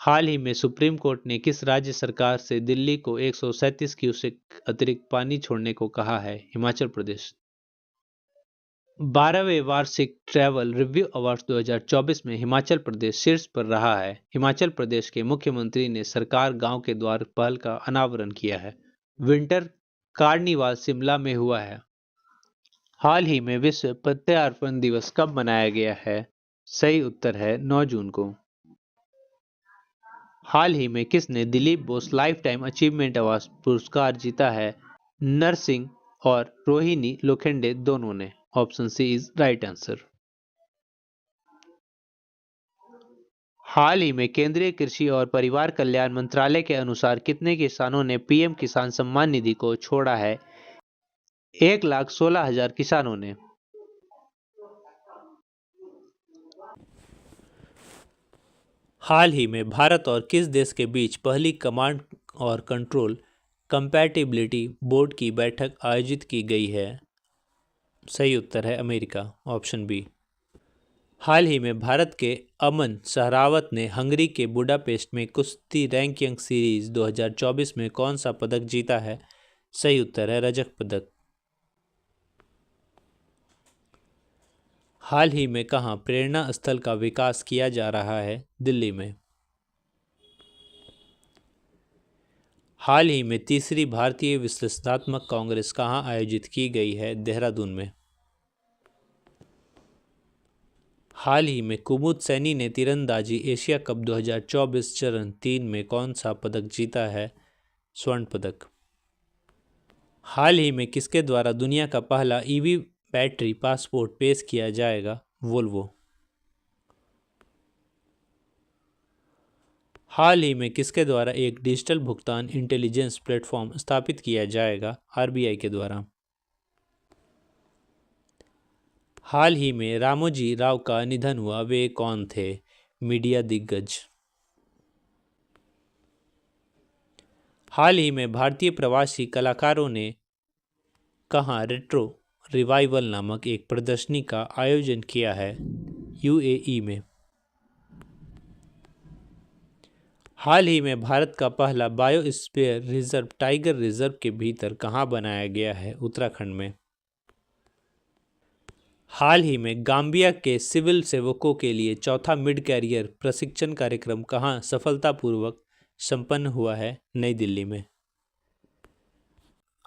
हाल ही में सुप्रीम कोर्ट ने किस राज्य सरकार से दिल्ली को 137 क्यूसेक अतिरिक्त पानी छोड़ने को कहा है? हिमाचल प्रदेश। 12वें वार्षिक ट्रैवल रिव्यू अवार्ड्स 2024 में हिमाचल प्रदेश शीर्ष पर रहा है। हिमाचल प्रदेश के मुख्यमंत्री ने सरकार गांव के द्वार पहल का अनावरण किया है। विंटर कार्निवाल शिमला में हुआ है। हाल ही में विश्व प्रत्यार्पण दिवस कब मनाया गया है? सही उत्तर है 9 जून को। हाल ही में किसने Dilip Bose life time achievement award पुरस्कार जीता है? नरसिंह और रोहिणी लोखंडे दोनों ने। Option C is right answer. हाल ही में केंद्रीय कृषि और परिवार कल्याण मंत्रालय के अनुसार कितने किसानों ने पीएम किसान सम्मान निधि को छोड़ा है? 1,16,000 किसानों ने। हाल ही में भारत और किस देश के बीच पहली कमांड और कंट्रोल कंपैटिबिलिटी बोर्ड की बैठक आयोजित की गई है? सही उत्तर है अमेरिका, ऑप्शन बी। हाल ही में भारत के अमन सहरावत ने हंगरी के बुडापेस्ट में कुश्ती रैंकिंग सीरीज 2024 में कौन सा पदक जीता है? सही उत्तर है रजत पदक। हाल ही में कहाँ प्रेरणा स्थल का विकास किया जा रहा है? दिल्ली में। हाल ही में तीसरी भारतीय विश्लेषणात्मक कांग्रेस कहाँ आयोजित की गई है? देहरादून में। हाल ही में कुमुद सैनी ने तीरंदाजी एशिया कप 2024 चरण 3 में कौन सा पदक जीता है? स्वर्ण पदक। हाल ही में किसके द्वारा दुनिया का पहला ईवी बैटरी पासपोर्ट पेश किया जाएगा? वोल्वो। हाल ही में किसके द्वारा एक डिजिटल भुगतान इंटेलिजेंस प्लेटफॉर्म स्थापित किया जाएगा? आरबीआई के द्वारा। हाल ही में रामोजी राव का निधन हुआ, वे कौन थे? मीडिया दिग्गज। हाल ही में भारतीय प्रवासी कलाकारों ने कहाँ रेट्रो रिवाइवल नामक एक प्रदर्शनी का आयोजन किया है? यूएई में। हाल ही में भारत का पहला बायोस्फीयर रिजर्व टाइगर रिजर्व के भीतर कहाँ बनाया गया है? उत्तराखंड में। हाल ही में गाम्बिया के सिविल सेवकों के लिए चौथा मिड कैरियर प्रशिक्षण कार्यक्रम कहाँ सफलतापूर्वक संपन्न हुआ है? नई दिल्ली में।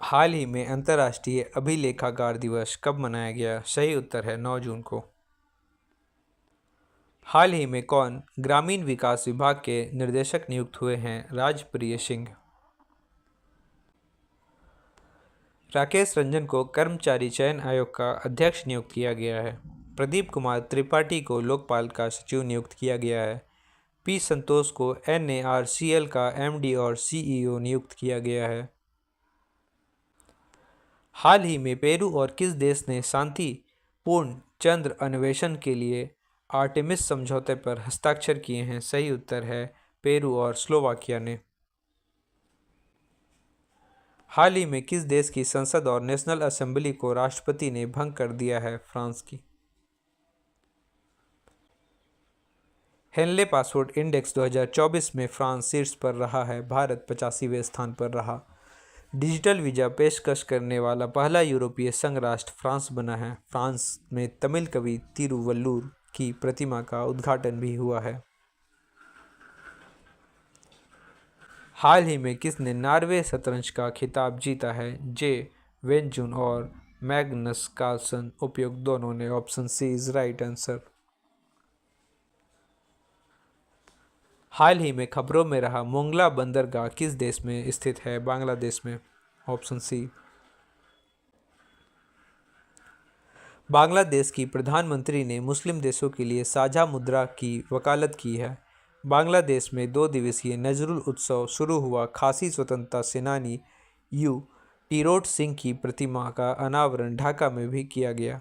हाल ही में अंतर्राष्ट्रीय अभिलेखागार दिवस कब मनाया गया? सही उत्तर है 9 जून को। हाल ही में कौन ग्रामीण विकास विभाग के निर्देशक नियुक्त हुए हैं? राजप्रिय सिंह। राकेश रंजन को कर्मचारी चयन आयोग का अध्यक्ष नियुक्त किया गया है। प्रदीप कुमार त्रिपाठी को लोकपाल का सचिव नियुक्त किया गया है। पी संतोष को NARCL का MD और CEO नियुक्त किया गया है। हाल ही में पेरू और किस देश ने शांतिपूर्ण चंद्र अन्वेषण के लिए आर्टेमिस समझौते पर हस्ताक्षर किए हैं? सही उत्तर है पेरू और स्लोवाकिया ने। हाल ही में किस देश की संसद और नेशनल असेंबली को राष्ट्रपति ने भंग कर दिया है? फ्रांस की। हेनले पासपोर्ट इंडेक्स 2024 में फ्रांस शीर्ष पर रहा है, भारत 85वें स्थान पर रहा। डिजिटल वीजा पेशकश करने वाला पहला यूरोपीय संघ राष्ट्र फ्रांस बना है। फ्रांस में तमिल कवि तिरुवल्लुर की प्रतिमा का उद्घाटन भी हुआ है। हाल ही में किसने नॉर्वे शतरंज का खिताब जीता है? जे वेनजुन और मैग्नस कार्लसन उपयुक्त दोनों ने। Option C is right answer. हाल ही में खबरों में रहा मोंगला बंदरगाह किस देश में स्थित है? बांग्लादेश में। Option C. बांग्लादेश की प्रधानमंत्री ने मुस्लिम देशों के लिए साझा मुद्रा की वकालत की है। बांग्लादेश में 2 दिवसीय नजरुल उत्सव शुरू हुआ। खासी स्वतंत्रता सेनानी यू टिरोट सिंह की प्रतिमा का अनावरण ढाका में भी किया गया।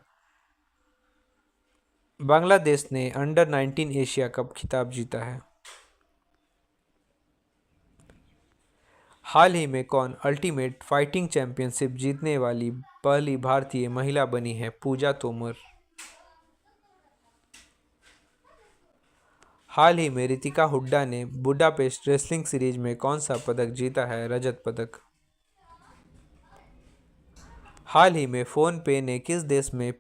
बांग्लादेश ने अंडर 19 एशिया कप खिताब जीता है। हाल ही में कौन अल्टीमेट फाइटिंग चैंपियनशिप जीतने वाली पहली भारतीय महिला बनी है? पूजा तोमर। हाल ही में रितिका हुड्डा ने बुडापेस्ट रेसलिंग सीरीज में कौन सा पदक जीता है? रजत पदक। हाल ही में फोन पे ने किस देश में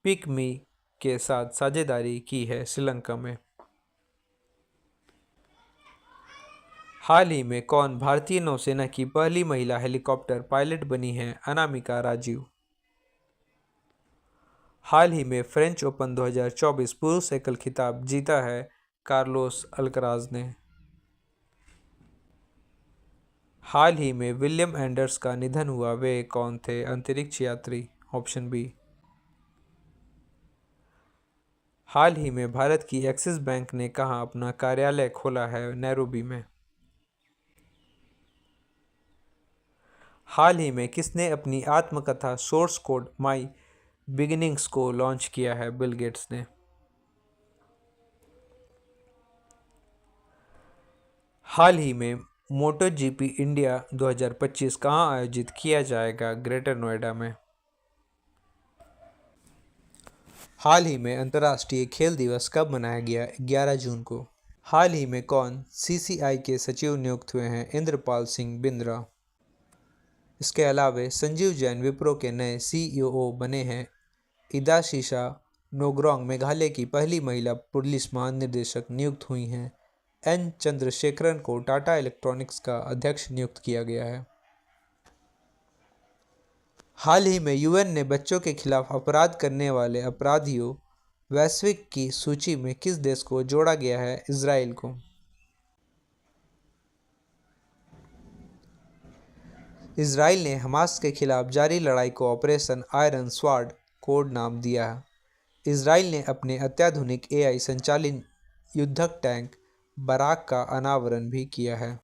पिकमी के साथ साझेदारी की है? श्रीलंका में। हाल ही में कौन भारतीय नौसेना की पहली महिला हेलीकॉप्टर पायलट बनी है? अनामिका राजीव। हाल ही में फ्रेंच ओपन 2024 पुरुष एकल खिताब जीता है कार्लोस अल्कराज ने। हाल ही में विलियम एंडर्स का निधन हुआ, वे कौन थे? अंतरिक्ष यात्री। Option B. हाल ही में भारत की एक्सिस बैंक ने कहाँ अपना कार्यालय खोला है? नैरोबी में। हाल ही में किसने अपनी आत्मकथा सोर्स कोड माई बिगिनिंग्स को लॉन्च किया है? बिल गेट्स ने। हाल ही में मोटो जीपी इंडिया 2025 कहाँ आयोजित किया जाएगा? ग्रेटर नोएडा में। हाल ही में अंतर्राष्ट्रीय खेल दिवस कब मनाया गया? 11 जून को। हाल ही में कौन सीसीआई के सचिव नियुक्त हुए हैं? इंद्रपाल सिंह बिंद्रा। इसके अलावा संजीव जैन विप्रो के नए सीईओ बने हैं। इदाशीशा नोग्रोंग मेघालय की पहली महिला पुलिस महानिदेशक नियुक्त हुई हैं। एन चंद्रशेखरन को टाटा इलेक्ट्रॉनिक्स का अध्यक्ष नियुक्त किया गया है। हाल ही में यूएन ने बच्चों के खिलाफ अपराध करने वाले अपराधियों वैश्विक की सूची में किस देश को जोड़ा गया है? इजराइल को। इजराइल ने हमास के खिलाफ जारी लड़ाई को ऑपरेशन आयरन स्वार्ड कोड नाम दिया है। इजराइल ने अपने अत्याधुनिक एआई संचालित युद्धक टैंक बराक का अनावरण भी किया है।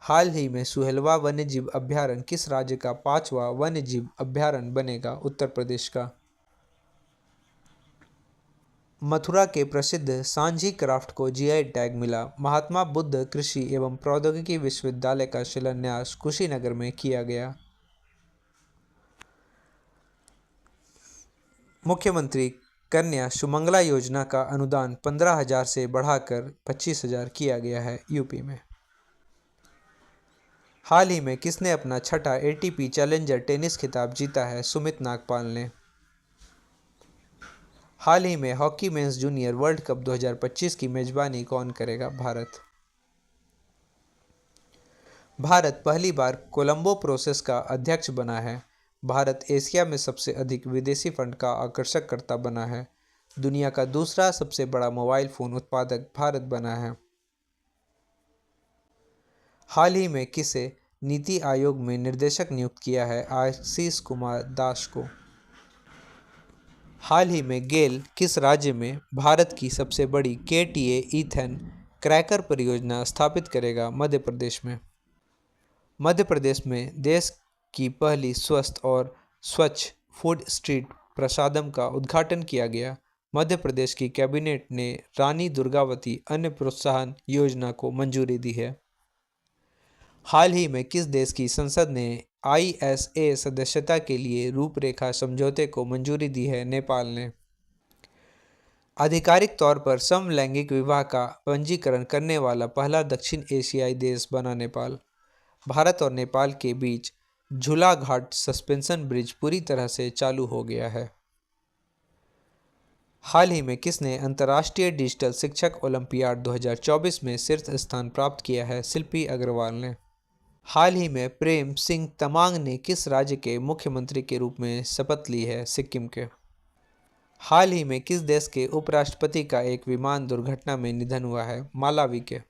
हाल ही में सुहेलवा वन्यजीव अभ्यारण्य किस राज्य का 5वां वन्यजीव अभ्यारण्य बनेगा? उत्तर प्रदेश का। मथुरा के प्रसिद्ध सांझी क्राफ्ट को जीआई टैग मिला। महात्मा बुद्ध कृषि एवं प्रौद्योगिकी विश्वविद्यालय का शिलान्यास कुशीनगर में किया गया। मुख्यमंत्री कन्या सुमंगला योजना का अनुदान 15,000 से बढ़ाकर 25,000 किया गया है यूपी में। हाल ही में किसने अपना छठा एटीपी चैलेंजर टेनिस खिताब जीता है? सुमित नागपाल ने। हाल ही में hockey mains junior world cup 2025 की मेजबानी कौन करेगा? भारत। भारत पहली बार कोलंबो प्रोसेस का अध्यक्ष बना है। भारत एशिया में सबसे अधिक विदेशी फंड का आकर्षककर्ता बना है। दुनिया का दूसरा सबसे बड़ा मोबाइल फ़ोन उत्पादक भारत बना है। हाल ही में किसे नीति आयोग में निर्देशक नियुक्त किया है? आशीष कुमार दास को। हाल ही में गेल किस राज्य में भारत की सबसे बड़ी केटीए ईथेन क्रैकर परियोजना स्थापित करेगा? मध्य प्रदेश में। मध्य प्रदेश में देश की पहली स्वस्थ और स्वच्छ फूड स्ट्रीट प्रसादम का उद्घाटन किया गया। मध्य प्रदेश की कैबिनेट ने रानी दुर्गावती अन्न प्रोत्साहन योजना को मंजूरी दी है। हाल ही में किस देश की संसद ने आईएसए सदस्यता के लिए रूपरेखा समझौते को मंजूरी दी है? नेपाल ने। आधिकारिक तौर पर समलैंगिक विवाह का पंजीकरण करने वाला पहला दक्षिण एशियाई देश बना नेपाल। भारत और नेपाल के बीच झूला घाट सस्पेंशन ब्रिज पूरी तरह से चालू हो गया है। हाल ही में किसने अंतर्राष्ट्रीय डिजिटल शिक्षक ओलंपियाड 2024 में शीर्ष स्थान प्राप्त किया है? शिल्पी अग्रवाल ने। हाल ही में प्रेम सिंह तमांग ने किस राज्य के मुख्यमंत्री के रूप में शपथ ली है? सिक्किम के। हाल ही में किस देश के उपराष्ट्रपति का एक विमान दुर्घटना में निधन हुआ है? मालावी के।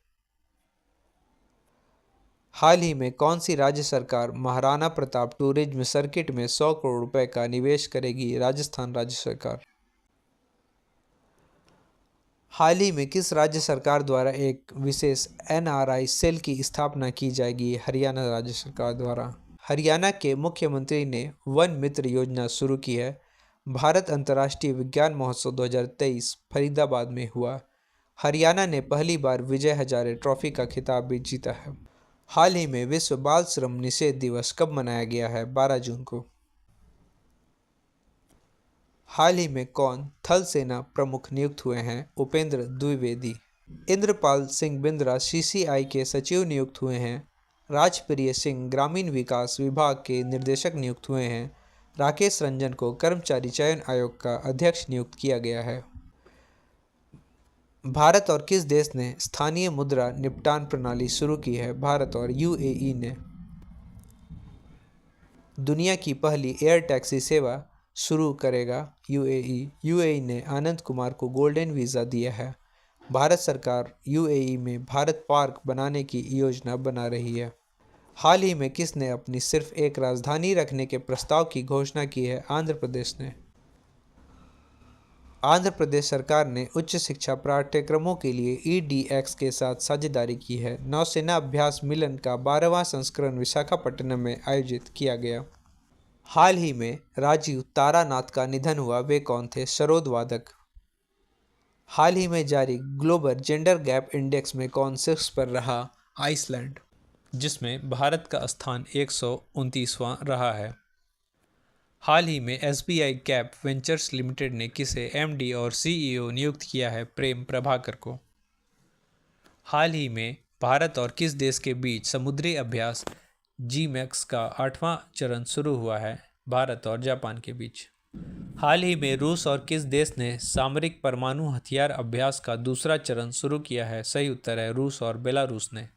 हाल ही में कौन सी राज्य सरकार महाराणा प्रताप टूरिज्म सर्किट में 100 करोड़ रुपए का निवेश करेगी? राजस्थान राज्य सरकार। हाल ही में किस राज्य सरकार द्वारा एक विशेष एनआरआई सेल की स्थापना की जाएगी? हरियाणा राज्य सरकार द्वारा। हरियाणा के मुख्यमंत्री ने वन मित्र योजना शुरू की है। भारत अंतर्राष्ट्रीय विज्ञान महोत्सव 2023 फरीदाबाद में हुआ। हरियाणा ने पहली बार विजय हजारे ट्रॉफी का खिताब भी जीता है। हाल ही में विश्व बाल श्रम निषेध दिवस कब मनाया गया है? 12 जून को। हाल ही में कौन थल सेना प्रमुख नियुक्त हुए हैं? उपेंद्र द्विवेदी। इंद्रपाल सिंह बिंद्रा सीसीआई के सचिव नियुक्त हुए हैं। राजप्रिय सिंह ग्रामीण विकास विभाग के निर्देशक नियुक्त हुए हैं। राकेश रंजन को कर्मचारी चयन आयोग का अध्यक्ष नियुक्त किया गया है। भारत और किस देश ने स्थानीय मुद्रा निपटान प्रणाली शुरू की है? भारत और यूएई ने। दुनिया की पहली एयर टैक्सी सेवा शुरू करेगा यूएई। यूएई ने आनंद कुमार को गोल्डन वीज़ा दिया है। भारत सरकार यूएई में भारत पार्क बनाने की योजना बना रही है। हाल ही में किसने अपनी सिर्फ एक राजधानी रखने के प्रस्ताव की घोषणा की है? आंध्र प्रदेश ने। आंध्र प्रदेश सरकार ने उच्च शिक्षा पाठ्यक्रमों के लिए EDX के साथ साझेदारी की है। नौसेना अभ्यास मिलन का 12वां संस्करण विशाखापट्टनम में आयोजित किया गया। हाल ही में राजीव तारानाथ का निधन हुआ, वे कौन थे? सरोद वादक। हाल ही में जारी ग्लोबल जेंडर गैप इंडेक्स में कौन शीर्ष पर रहा? आइसलैंड, जिसमें भारत का स्थान 129वां रहा है। हाल ही में SBI कैप वेंचर्स लिमिटेड ने किसे MD और CEO नियुक्त किया है? प्रेम प्रभाकर को। हाल ही में भारत और किस देश के बीच समुद्री अभ्यास GMAX का 8वां चरण शुरू हुआ है? भारत और जापान के बीच। हाल ही में रूस और किस देश ने सामरिक परमाणु हथियार अभ्यास का दूसरा चरण शुरू किया है? सही उत्तर है रूस और बेलारूस ने।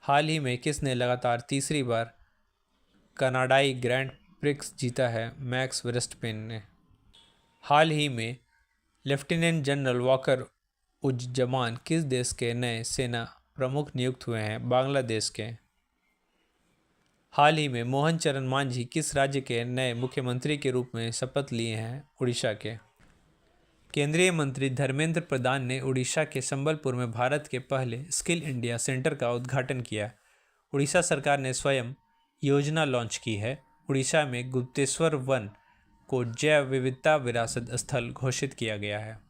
हाल ही में किसने लगातार तीसरी बार कनाडाई ग्रैंड प्रिक्स जीता है? मैक्स वर्स्टपेन ने। हाल ही में लेफ्टिनेंट जनरल वॉकर उज्जमान किस देश के नए सेना प्रमुख नियुक्त हुए हैं? बांग्लादेश के। हाल ही में मोहन चरण मांझी किस राज्य के नए मुख्यमंत्री के रूप में शपथ लिए हैं? उड़ीसा के। केंद्रीय मंत्री धर्मेंद्र प्रधान ने उड़ीसा के संबलपुर में भारत के पहले स्किल इंडिया सेंटर का उद्घाटन किया। उड़ीसा सरकार ने स्वयं योजना लॉन्च की है। उड़ीसा में गुप्तेश्वर वन को जैव विविधता विरासत स्थल घोषित किया गया है।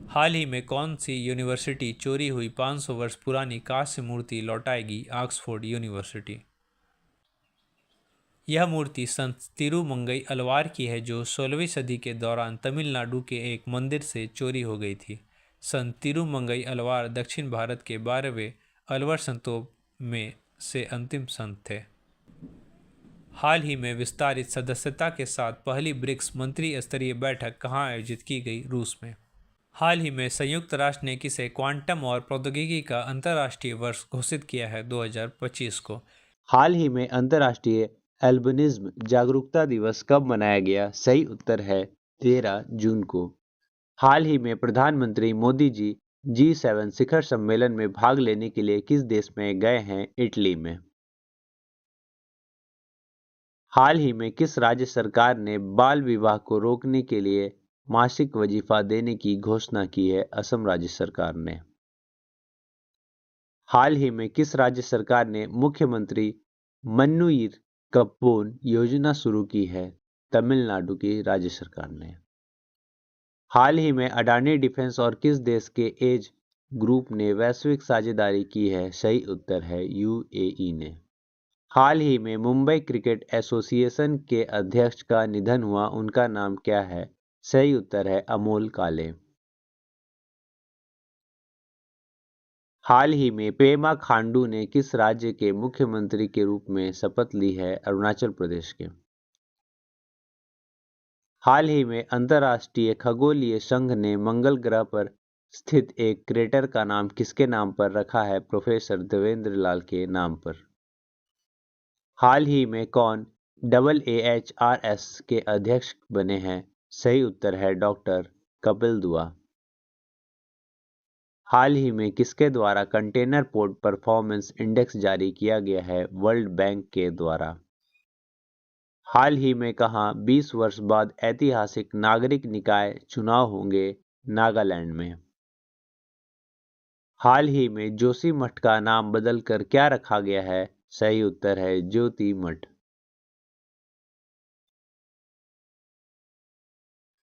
हाल ही में कौन सी यूनिवर्सिटी चोरी हुई 500 वर्ष पुरानी कांस्य मूर्ति लौटाएगी? Oxford university. यह मूर्ति संत तिरुमंगई अलवार की है, जो 16वीं सदी के दौरान तमिलनाडु के एक मंदिर से चोरी हो गई थी। संत तिरुमंगई अलवार दक्षिण भारत के 12वें अलवर संतों में से अंतिम संत थे। हाल ही में विस्तारित सदस्यता के साथ पहली ब्रिक्स मंत्री स्तरीय बैठक कहाँ आयोजित की गई? रूस में। हाल ही में संयुक्त राष्ट्र ने किसे क्वांटम और प्रौद्योगिकी का अंतर्राष्ट्रीय वर्ष घोषित किया है? 2025 को। हाल ही में अंतर्राष्ट्रीय एल्बिनिज्म जागरूकता दिवस कब मनाया गया? सही उत्तर है 13 जून को। हाल ही में प्रधानमंत्री मोदी जी G7 शिखर सम्मेलन में भाग लेने के लिए किस देश में गए हैं? इटली में। हाल ही में किस राज्य सरकार ने बाल विवाह को रोकने के लिए मासिक वजीफा देने की घोषणा की है? असम राज्य सरकार ने। हाल ही में किस राज्य सरकार ने मुख्यमंत्री मन्नुयिर कप्पोन योजना शुरू की है? तमिलनाडु की राज्य सरकार ने। हाल ही में अडानी डिफेंस और किस देश के एज ग्रुप ने वैश्विक साझेदारी की है? सही उत्तर है UAE ने। हाल ही में मुंबई क्रिकेट एसोसिएशन के अध्यक्ष का निधन हुआ, उनका नाम क्या है? सही उत्तर है अमोल काले। हाल ही में पेमा खांडू ने किस राज्य के मुख्यमंत्री के रूप में शपथ ली है? अरुणाचल प्रदेश के। हाल ही में अंतर्राष्ट्रीय खगोलीय संघ ने मंगल ग्रह पर स्थित एक क्रेटर का नाम किसके नाम पर रखा है? प्रोफेसर देवेंद्र लाल के नाम पर। हाल ही में कौन AAHRS के अध्यक्ष बने हैं? सही उत्तर है डॉक्टर कपिल दुआ। हाल ही में किसके द्वारा कंटेनर पोर्ट परफॉर्मेंस इंडेक्स जारी किया गया है? वर्ल्ड बैंक के द्वारा। हाल ही में कहां 20 वर्ष बाद ऐतिहासिक नागरिक निकाय चुनाव होंगे? नागालैंड में। हाल ही में जोशी मठ का नाम बदलकर क्या रखा गया है? सही उत्तर है ज्योति मठ।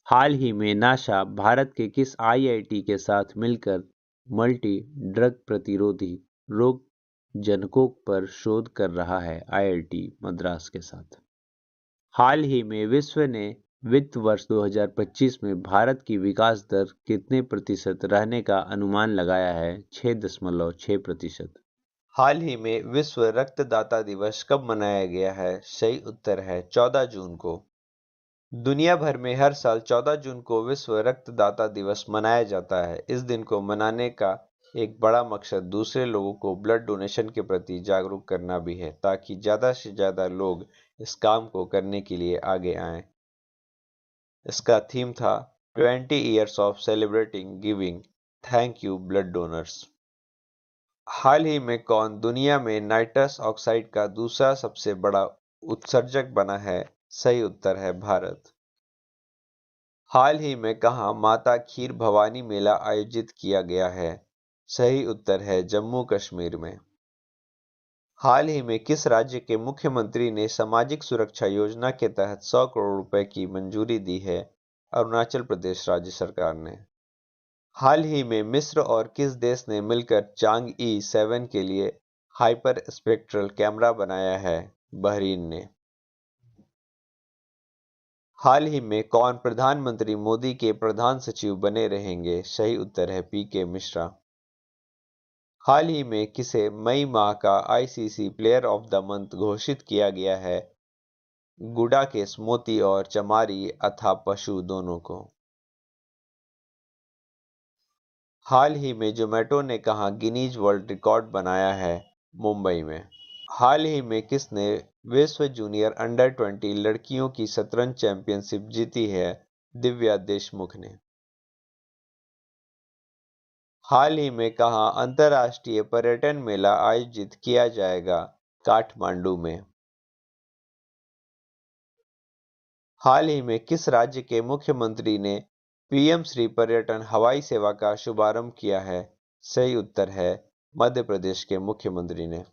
हाल ही में नासा भारत के किस IIT के साथ मिलकर मल्टी ड्रग प्रतिरोधी रोग जनकों पर शोध कर रहा है? IIT मद्रास के साथ। हाल ही में विश्व ने वित्त वर्ष 2025 में भारत की विकास दर कितने प्रतिशत रहने का अनुमान लगाया है? 6.6%। हाल ही में विश्व रक्तदाता दिवस कब मनाया गया है? सही उत्तर है 14 जून को। दुनिया भर में हर साल 14 जून को विश्व रक्तदाता दिवस मनाया जाता है। इस दिन को मनाने का एक बड़ा मकसद दूसरे लोगों को ब्लड डोनेशन के प्रति जागरूक करना भी है, ताकि ज़्यादा से ज़्यादा लोग इस काम को करने के लिए आगे आएं। इसका थीम था 20 years of celebrating giving, thank you blood donors. हाल ही में कौन दुनिया में नाइट्रस ऑक्साइड का दूसरा सबसे बड़ा उत्सर्जक बना है? सही उत्तर है भारत। हाल ही में कहाँ माता खीर भवानी मेला आयोजित किया गया है? सही उत्तर है जम्मू कश्मीर में। हाल ही में किस राज्य के मुख्यमंत्री ने सामाजिक सुरक्षा योजना के तहत 100 करोड़ रुपए की मंजूरी दी है? अरुणाचल प्रदेश राज्य सरकार ने। हाल ही में मिस्र और किस देश ने मिलकर चांग-ई 7 के लिए हाइपर स्पेक्ट्रल कैमरा बनाया है? बहरीन ने। हाल ही में कौन प्रधानमंत्री मोदी के प्रधान सचिव बने रहेंगे? सही उत्तर है पीके मिश्रा। हाल ही में किसे मई माह का ICC player of the month घोषित किया गया है? गुडाकेश मोती और चमारी अथापशु दोनों को। हाल ही में जोमेटो ने कहाँ गिनीज वर्ल्ड रिकॉर्ड बनाया है? मुंबई में। हाल ही में किसने विश्व जूनियर अंडर 20 लड़कियों की शतरंज चैंपियनशिप जीती है? दिव्या देशमुख ने। हाल ही में कहाँ अंतर्राष्ट्रीय पर्यटन मेला आयोजित किया जाएगा? काठमांडू में। हाल ही में किस राज्य के मुख्यमंत्री ने पीएम श्री पर्यटन हवाई सेवा का शुभारंभ किया है? सही उत्तर है मध्य प्रदेश के मुख्यमंत्री ने।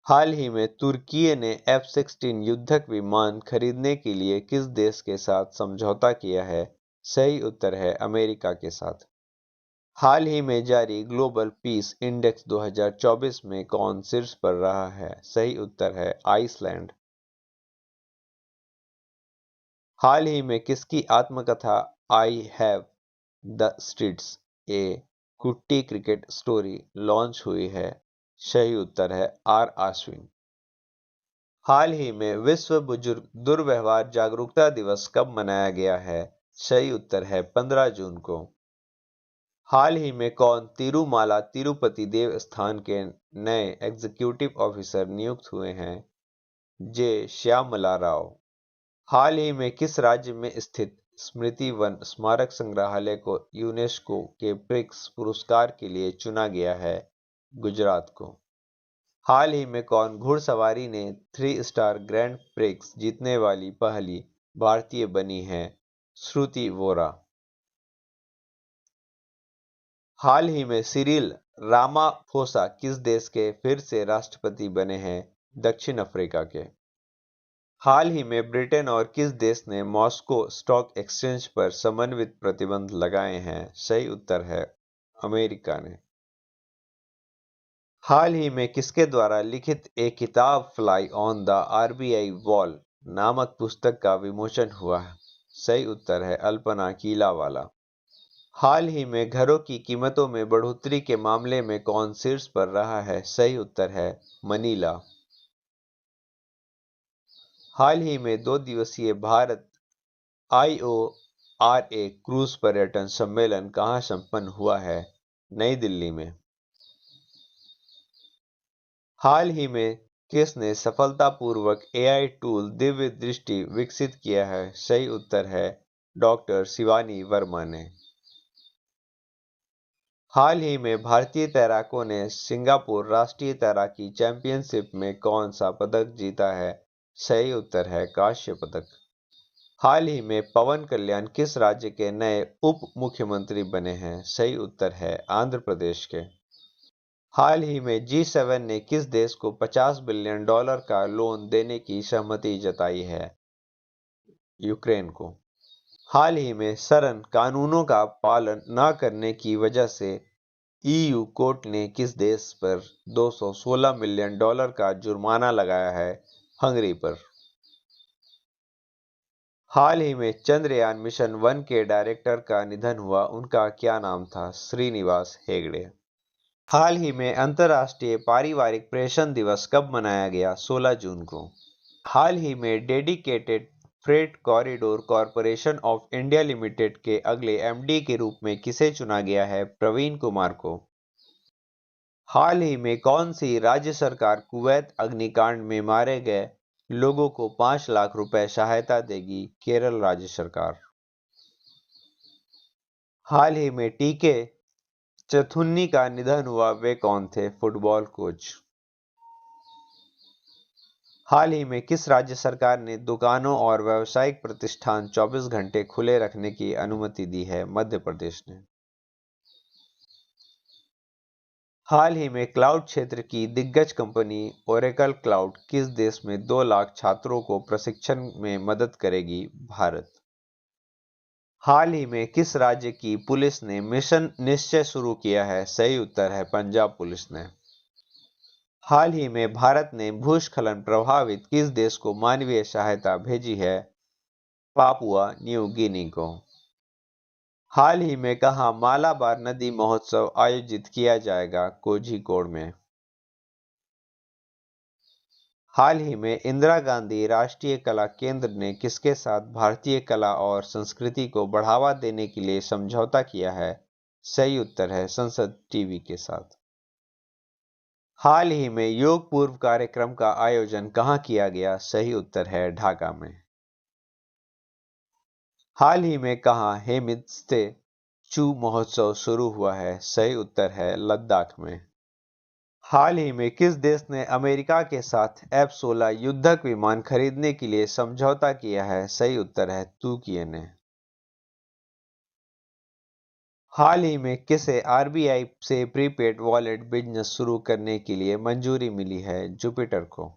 हाल ही में तुर्की ने F-16 युद्धक विमान खरीदने के लिए किस देश के साथ समझौता किया है? सही उत्तर है अमेरिका के साथ। हाल ही में जारी ग्लोबल पीस इंडेक्स 2024 में कौन शीर्ष पर रहा है? सही उत्तर है आइसलैंड। हाल ही में किसकी आत्मकथा आई हैव द स्ट्रीट्स ए कुट्टी क्रिकेट स्टोरी लॉन्च हुई है? सही उत्तर है आर आश्विन। हाल ही में विश्व बुजुर्ग दुर्व्यवहार जागरूकता दिवस कब मनाया गया है? सही उत्तर है 15 जून को। हाल ही में कौन तिरुमाला तिरुपति देवस्थान के नए एग्जीक्यूटिव ऑफिसर नियुक्त हुए हैं? जे श्यामला राव। हाल ही में किस राज्य में स्थित स्मृति वन स्मारक संग्रहालय को यूनेस्को के ब्रिक्स पुरस्कार के लिए चुना गया है? गुजरात को। हाल ही में कौन घुड़सवारी ने 3 स्टार ग्रैंड प्रिक्स जीतने वाली पहली भारतीय बनी है? श्रुति वोरा। हाल ही में सिरिल रामाफोसा किस देश के फिर से राष्ट्रपति बने हैं? दक्षिण अफ्रीका के। हाल ही में ब्रिटेन और किस देश ने मॉस्को स्टॉक एक्सचेंज पर समन्वित प्रतिबंध लगाए हैं? सही उत्तर है अमेरिका ने। हाल ही में किसके द्वारा लिखित एक किताब fly on the RBI wall नामक पुस्तक का विमोचन हुआ है? सही उत्तर है अल्पना कीलावाला। हाल ही में घरों की कीमतों में बढ़ोतरी के मामले में कौन शीर्ष पर रहा है? सही उत्तर है मनीला। हाल ही में 2 दिवसीय भारत IORA क्रूज पर्यटन सम्मेलन कहाँ संपन्न हुआ है? नई दिल्ली में। हाल ही में किसने सफलतापूर्वक AI टूल दिव्य दृष्टि विकसित किया है? सही उत्तर है डॉक्टर शिवानी वर्मा ने। हाल ही में भारतीय तैराकों ने सिंगापुर राष्ट्रीय तैराकी चैंपियनशिप में कौन सा पदक जीता है? सही उत्तर है कांस्य पदक। हाल ही में पवन कल्याण किस राज्य के नए उप मुख्यमंत्री बने हैं? सही उत्तर है आंध्र प्रदेश के। हाल ही में G7 ने किस देश को $50 बिलियन का लोन देने की सहमति जताई है? यूक्रेन को। हाल ही में शरण कानूनों का पालन न करने की वजह से EU कोर्ट ने किस देश पर $216 मिलियन का जुर्माना लगाया है? हंगरी पर। हाल ही में चंद्रयान मिशन 1 के डायरेक्टर का निधन हुआ, उनका क्या नाम था? श्रीनिवास हेगड़े। हाल ही में अंतर्राष्ट्रीय पारिवारिक प्रेषण दिवस कब मनाया गया? 16 जून को। हाल ही में dedicated freight corridor corporation of India limited के अगले MD के रूप में किसे चुना गया है? प्रवीण कुमार को। हाल ही में कौन सी राज्य सरकार कुवैत अग्निकांड में मारे गए लोगों को 5 लाख रुपए सहायता देगी? केरल राज्य सरकार। हाल ही में टीके चथुन्नी का निधन हुआ, वे कौन थे? Football coach. हाल ही में किस राज्य सरकार ने दुकानों और व्यावसायिक प्रतिष्ठान 24 घंटे खुले रखने की अनुमति दी है? मध्य प्रदेश ने। हाल ही में क्लाउड क्षेत्र की दिग्गज कंपनी ओरेकल क्लाउड किस देश में 2 लाख छात्रों को प्रशिक्षण में मदद करेगी? भारत। हाल ही में किस राज्य की पुलिस ने मिशन निश्चय शुरू किया है? सही उत्तर है पंजाब पुलिस ने। हाल ही में भारत ने भूस्खलन प्रभावित किस देश को मानवीय सहायता भेजी है? पापुआ न्यू गिनी को। हाल ही में कहाँ मालाबार नदी महोत्सव आयोजित किया जाएगा? कोझिकोड में। हाल ही में इंदिरा गांधी राष्ट्रीय कला केंद्र ने किसके साथ भारतीय कला और संस्कृति को बढ़ावा देने के लिए समझौता किया है? सही उत्तर है संसद टीवी के साथ। हाल ही में योग पूर्व कार्यक्रम का आयोजन कहाँ किया गया? सही उत्तर है ढाका में। हाल ही में कहाँ हेमित्से चू महोत्सव शुरू हुआ है? सही उत्तर है लद्दाख में। हाल ही में किस देश ने अमेरिका के साथ F-16 युद्धक विमान खरीदने के लिए समझौता किया है? सही उत्तर है तुर्की ने। हाल ही में किसे आरबीआई से प्रीपेड वॉलेट बिजनेस शुरू करने के लिए मंजूरी मिली है? जुपिटर को।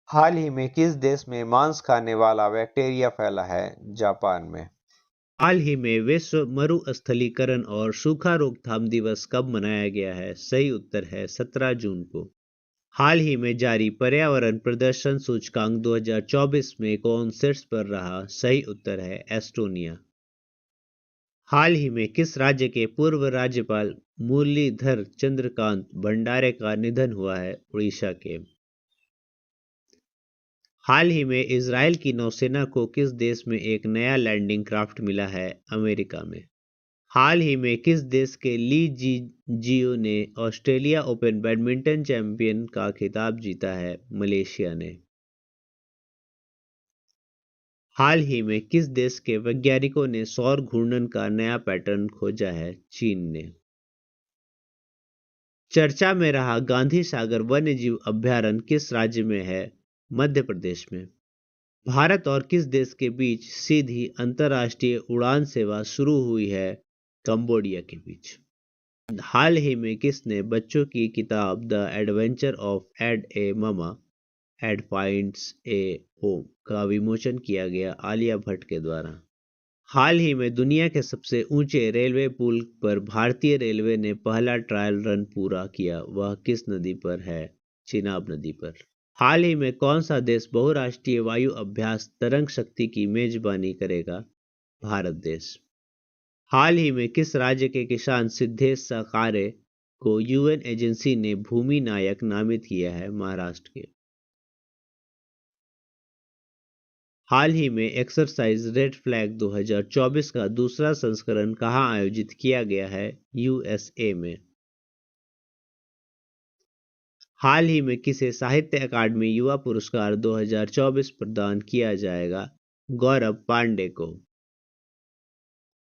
हाल ही में किस देश में मांस खाने वाला बैक्टीरिया फैला है? जापान में। हाल ही में विश्व मरुस्थलीकरण और सूखा रोकथाम दिवस कब मनाया गया है? सही उत्तर है 17 जून को। हाल ही में जारी पर्यावरण प्रदर्शन सूचकांक 2024 में कौन शीर्ष पर रहा? सही उत्तर है एस्टोनिया। हाल ही में किस राज्य के पूर्व राज्यपाल मुरलीधर चंद्रकांत भंडारे का निधन हुआ है? उड़ीसा के। हाल ही में इजराइल की नौसेना को किस देश में एक नया लैंडिंग क्राफ्ट मिला है? अमेरिका में। हाल ही में किस देश के ली जी जियो ने ऑस्ट्रेलिया ओपन बैडमिंटन चैंपियन का खिताब जीता है? मलेशिया ने। हाल ही में किस देश के वैज्ञानिकों ने सौर घूर्णन का नया पैटर्न खोजा है? चीन ने। चर्चा में रहा गांधी सागर वन्यजीव अभयारण्य किस राज्य में है? मध्य प्रदेश में। भारत और किस देश के बीच सीधी अंतर्राष्ट्रीय उड़ान सेवा शुरू हुई है? कंबोडिया के बीच। हाल ही में किसने बच्चों की किताब the adventure of Ed a mama Ed finds a home का विमोचन किया गया? आलिया भट्ट के द्वारा। हाल ही में दुनिया के सबसे ऊंचे रेलवे पुल पर भारतीय रेलवे ने पहला ट्रायल रन पूरा किया, वह किस नदी पर है? चिनाब नदी पर। हाल ही में कौन सा देश बहुराष्ट्रीय वायु अभ्यास तरंग शक्ति की मेजबानी करेगा? भारत देश। हाल ही में किस राज्य के किसान सिद्धेश सकारे को यूएन एजेंसी ने भूमि नायक नामित किया है? महाराष्ट्र के। हाल ही में एक्सरसाइज रेड फ्लैग 2024 का दूसरा संस्करण कहां आयोजित किया गया है? यूएसए में। हाल ही में किसे साहित्य अकादमी युवा पुरस्कार 2024 प्रदान किया जाएगा? गौरव पांडे को।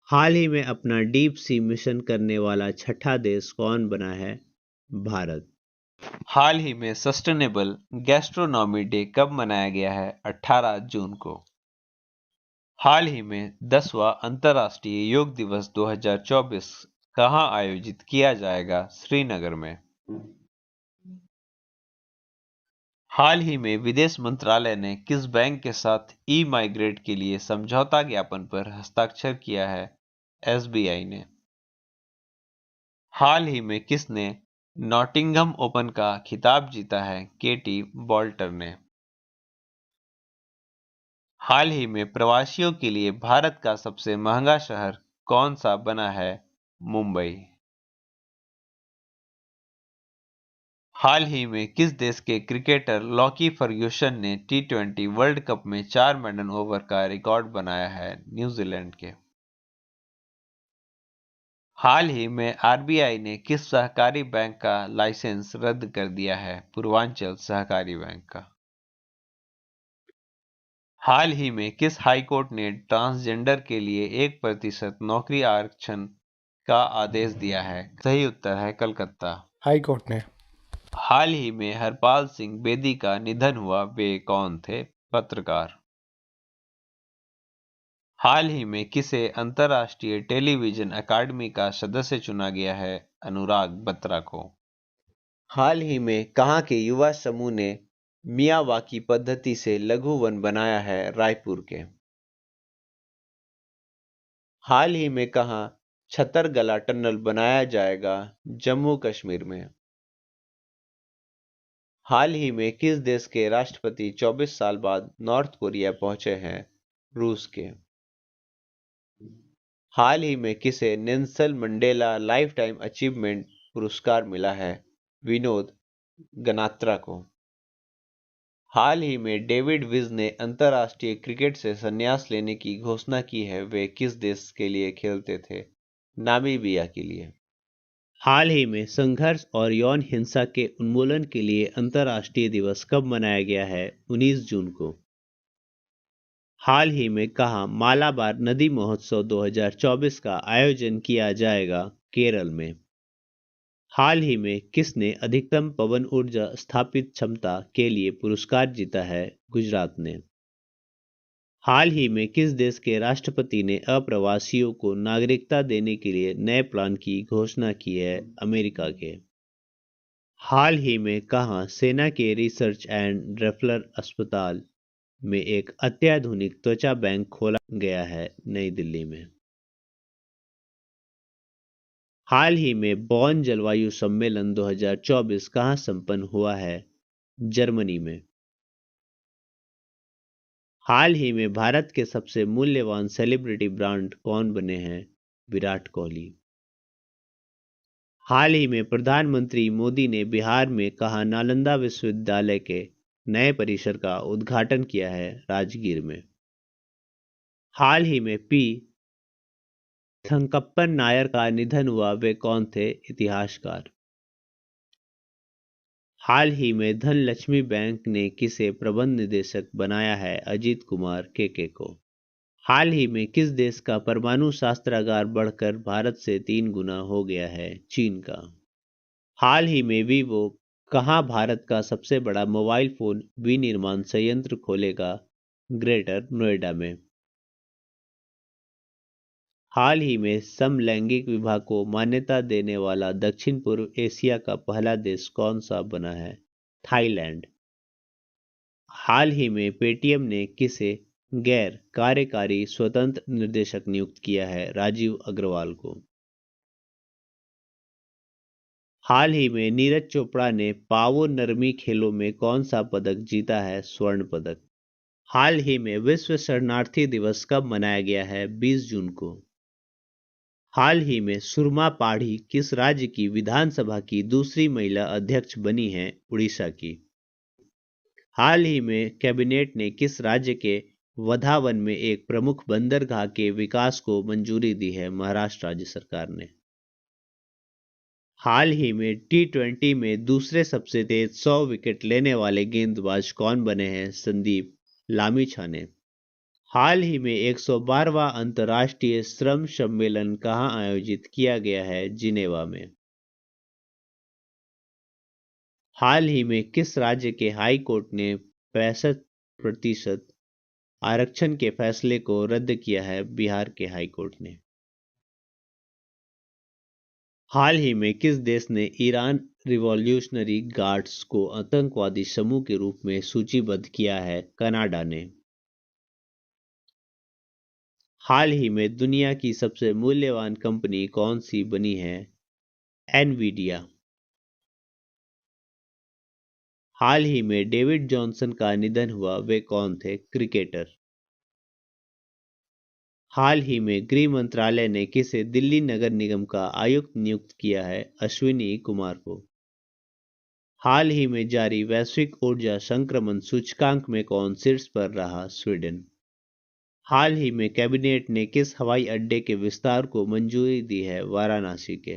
हाल ही में अपना डीप सी मिशन करने वाला छठा देश कौन बना है? भारत। हाल ही में सस्टेनेबल गैस्ट्रोनॉमी डे कब मनाया गया है? 18 जून को। हाल ही में 10वां अंतर्राष्ट्रीय योग दिवस 2024 कहां आयोजित किया जाएगा? श्रीनगर में। हाल ही में विदेश मंत्रालय ने किस बैंक के साथ ई माइग्रेट के लिए समझौता ज्ञापन पर हस्ताक्षर किया है? एसबीआई ने। हाल ही में किसने नॉटिंघम ओपन का खिताब जीता है? केटी बॉल्टर ने। हाल ही में प्रवासियों के लिए भारत का सबसे महंगा शहर कौन सा बना है? मुंबई। हाल ही में किस देश के क्रिकेटर लॉकी फर्ग्यूसन ने टी20 वर्ल्ड कप में 4 मेडन ओवर का रिकॉर्ड बनाया है? न्यूजीलैंड के। हाल ही में आरबीआई ने किस सहकारी बैंक का लाइसेंस रद्द कर दिया है? पूर्वांचल सहकारी बैंक का। हाल ही में किस हाईकोर्ट ने ट्रांसजेंडर के लिए 1% नौकरी आरक्षण का आदेश दिया है? सही उत्तर है कलकत्ता। हाई कोर्ट ने। हाल ही में हरपाल सिंह बेदी का निधन हुआ, वे कौन थे? पत्रकार। हाल ही में किसे अंतर्राष्ट्रीय टेलीविजन अकादमी का सदस्य चुना गया है? अनुराग बत्रा को। हाल ही में कहाँ के युवा समूह ने मियावाकी पद्धति से लघु वन बनाया है? रायपुर के। हाल ही में कहाँ छतरगला टनल बनाया जाएगा? जम्मू कश्मीर में। हाल ही में किस देश के राष्ट्रपति 24 साल बाद नॉर्थ कोरिया पहुंचे हैं? रूस के। हाल ही में किसे Nelson Mandela life time achievement पुरस्कार मिला है? विनोद गनात्रा को। हाल ही में डेविड विज ने अंतर्राष्ट्रीय क्रिकेट से संन्यास लेने की घोषणा की है, वे किस देश के लिए खेलते थे? नामीबिया के लिए। हाल ही में संघर्ष और यौन हिंसा के उन्मूलन के लिए अंतर्राष्ट्रीय दिवस कब मनाया गया है? 19 जून को। हाल ही में कहाँ मालाबार नदी महोत्सव 2024 का आयोजन किया जाएगा? केरल में। हाल ही में किसने अधिकतम पवन ऊर्जा स्थापित क्षमता के लिए पुरस्कार जीता है? गुजरात ने। हाल ही में किस देश के राष्ट्रपति ने अप्रवासियों को नागरिकता देने के लिए नए प्लान की घोषणा की है? अमेरिका के। हाल ही में कहाँ सेना के रिसर्च एंड रेफरल अस्पताल में एक अत्याधुनिक त्वचा बैंक खोला गया है? नई दिल्ली में। हाल ही में बॉन जलवायु सम्मेलन 2024 कहाँ संपन्न हुआ है? जर्मनी में। हाल ही में भारत के सबसे मूल्यवान सेलिब्रिटी ब्रांड कौन बने हैं? विराट कोहली। हाल ही में प्रधानमंत्री मोदी ने बिहार में कहाँ नालंदा विश्वविद्यालय के नए परिसर का उद्घाटन किया है? राजगीर में। हाल ही में पी थंकप्पन नायर का निधन हुआ, वे कौन थे? इतिहासकार। हाल ही में धनलक्ष्मी बैंक ने किसे प्रबंध निदेशक बनाया है? अजीत कुमार केके को। हाल ही में किस देश का परमाणु शस्त्रागार बढ़कर भारत से 3 गुना हो गया है? चीन का। हाल ही में वीवो कहाँ भारत का सबसे बड़ा मोबाइल फोन विनिर्माण संयंत्र खोलेगा? ग्रेटर नोएडा में। हाल ही में समलैंगिक विवाह को मान्यता देने वाला दक्षिण पूर्व एशिया का पहला देश कौन सा बना है? थाईलैंड। हाल ही में पेटीएम ने किसे गैर कार्यकारी स्वतंत्र निर्देशक नियुक्त किया है? राजीव अग्रवाल को। हाल ही में नीरज चोपड़ा ने पावो नरमी खेलों में कौन सा पदक जीता है? स्वर्ण पदक। हाल ही में विश्व शरणार्थी दिवस कब मनाया गया है? 20 जून को। हाल ही में सुरमा पाढ़ी किस राज्य की विधानसभा की दूसरी महिला अध्यक्ष बनी हैं? उड़ीसा की। हाल ही में कैबिनेट ने किस राज्य के वधावन में एक प्रमुख बंदरगाह के विकास को मंजूरी दी है? महाराष्ट्र राज्य सरकार ने। हाल ही में T20 में दूसरे सबसे तेज 100 विकेट लेने वाले गेंदबाज कौन बने हैं? संदीप लामिछा ने। हाल ही में 112वां अंतर्राष्ट्रीय श्रम सम्मेलन कहाँ आयोजित किया गया है? जिनेवा में। हाल ही में किस राज्य के हाई कोर्ट ने 65% आरक्षण के फैसले को रद्द किया है? बिहार के हाई कोर्ट ने। हाल ही में किस देश ने ईरान रिवॉल्यूशनरी गार्ड्स को आतंकवादी समूह के रूप में सूचीबद्ध किया है? कनाडा ने। हाल ही में दुनिया की सबसे मूल्यवान कंपनी कौन सी बनी है? एनवीडिया। हाल ही में डेविड जॉनसन का निधन हुआ, वे कौन थे? क्रिकेटर। हाल ही में गृह मंत्रालय ने किसे दिल्ली नगर निगम का आयुक्त नियुक्त किया है? अश्विनी कुमार को। हाल ही में जारी वैश्विक ऊर्जा संक्रमण सूचकांक में कौन शीर्ष पर रहा? स्वीडन। हाल ही में कैबिनेट ने किस हवाई अड्डे के विस्तार को मंजूरी दी है? वाराणसी के।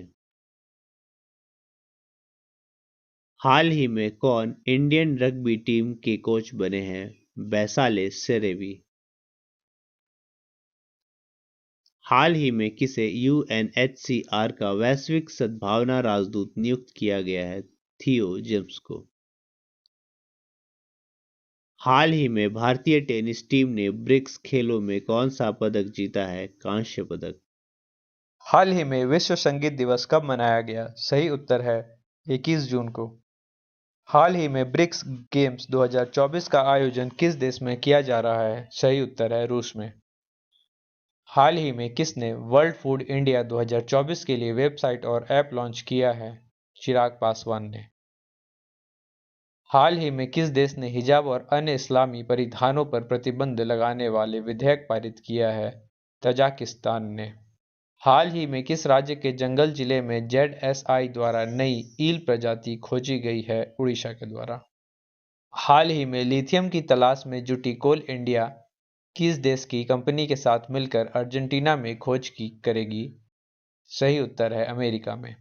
हाल ही में कौन इंडियन रग्बी टीम के कोच बने हैं? बैसाले सेरेवी। हाल ही में किसे यूएनएचसीआर का वैश्विक सद्भावना राजदूत नियुक्त किया गया है? थियो जेम्स को। हाल ही में भारतीय टेनिस टीम ने ब्रिक्स खेलों में कौन सा पदक जीता है? कांस्य पदक। हाल ही में विश्व संगीत दिवस कब मनाया गया? सही उत्तर है 21 जून को। हाल ही में ब्रिक्स गेम्स 2024 का आयोजन किस देश में किया जा रहा है? सही उत्तर है रूस में। हाल ही में किसने वर्ल्ड फूड इंडिया 2024 के लिए वेबसाइट और ऐप लॉन्च किया है? चिराग पासवान ने। हाल ही में किस देश ने हिजाब और अन्य इस्लामी परिधानों पर प्रतिबंध लगाने वाले विधेयक पारित किया है? तजाकिस्तान ने। हाल ही में किस राज्य के जंगल जिले में जेडएसआई द्वारा नई ईल प्रजाति खोजी गई है? उड़ीसा के द्वारा। हाल ही में लिथियम की तलाश में जुटी कोल इंडिया किस देश की कंपनी के साथ मिलकर अर्जेंटीना में खोज की करेगी? सही उत्तर है अमेरिका में।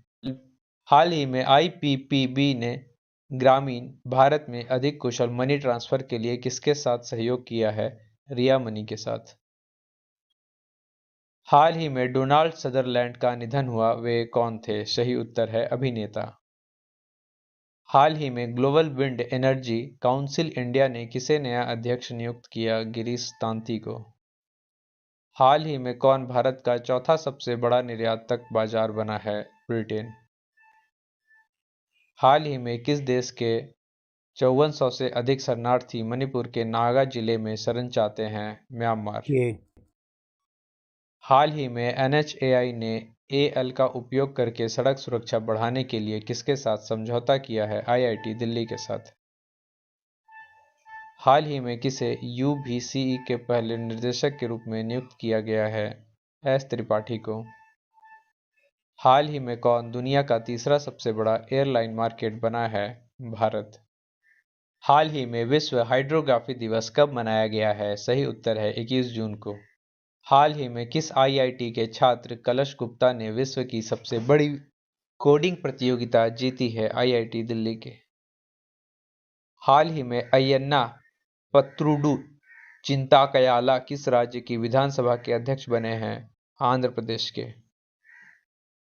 हाल ही में आईपीपीबी ने ग्रामीण भारत में अधिक कुशल मनी ट्रांसफर के लिए किसके साथ सहयोग किया है? रिया मनी के साथ। हाल ही में डोनाल्ड सदरलैंड का निधन हुआ, वे कौन थे? सही उत्तर है अभिनेता। हाल ही में global wind energy council India ने किसे नया अध्यक्ष नियुक्त किया? गिरीश तांती को। हाल ही में कौन भारत का चौथा सबसे बड़ा निर्यातक बाजार बना है? ब्रिटेन। हाल ही में किस देश के 5400 से अधिक शरणार्थी मणिपुर के नागा जिले में शरण चाहते हैं? म्यांमार। हाल ही में एनएचएआई ने एएल का उपयोग करके सड़क सुरक्षा बढ़ाने के लिए किसके साथ समझौता किया है? आईआईटी दिल्ली के साथ। हाल ही में किसे यूवीसीई के पहले निर्देशक के रूप में नियुक्त किया गया है? एस त्रिपाठी को। हाल ही में कौन दुनिया का तीसरा सबसे बड़ा एयरलाइन मार्केट बना है? भारत। हाल ही में विश्व हाइड्रोग्राफी दिवस कब मनाया गया है? सही उत्तर है 21 जून को। हाल ही में किस आईआईटी के छात्र कलश गुप्ता ने विश्व की सबसे बड़ी कोडिंग प्रतियोगिता जीती है? आईआईटी दिल्ली के। हाल ही में अय्यन्ना पत्रुडू चिंताकयाला किस राज्य की विधानसभा के अध्यक्ष बने हैं? आंध्र प्रदेश के।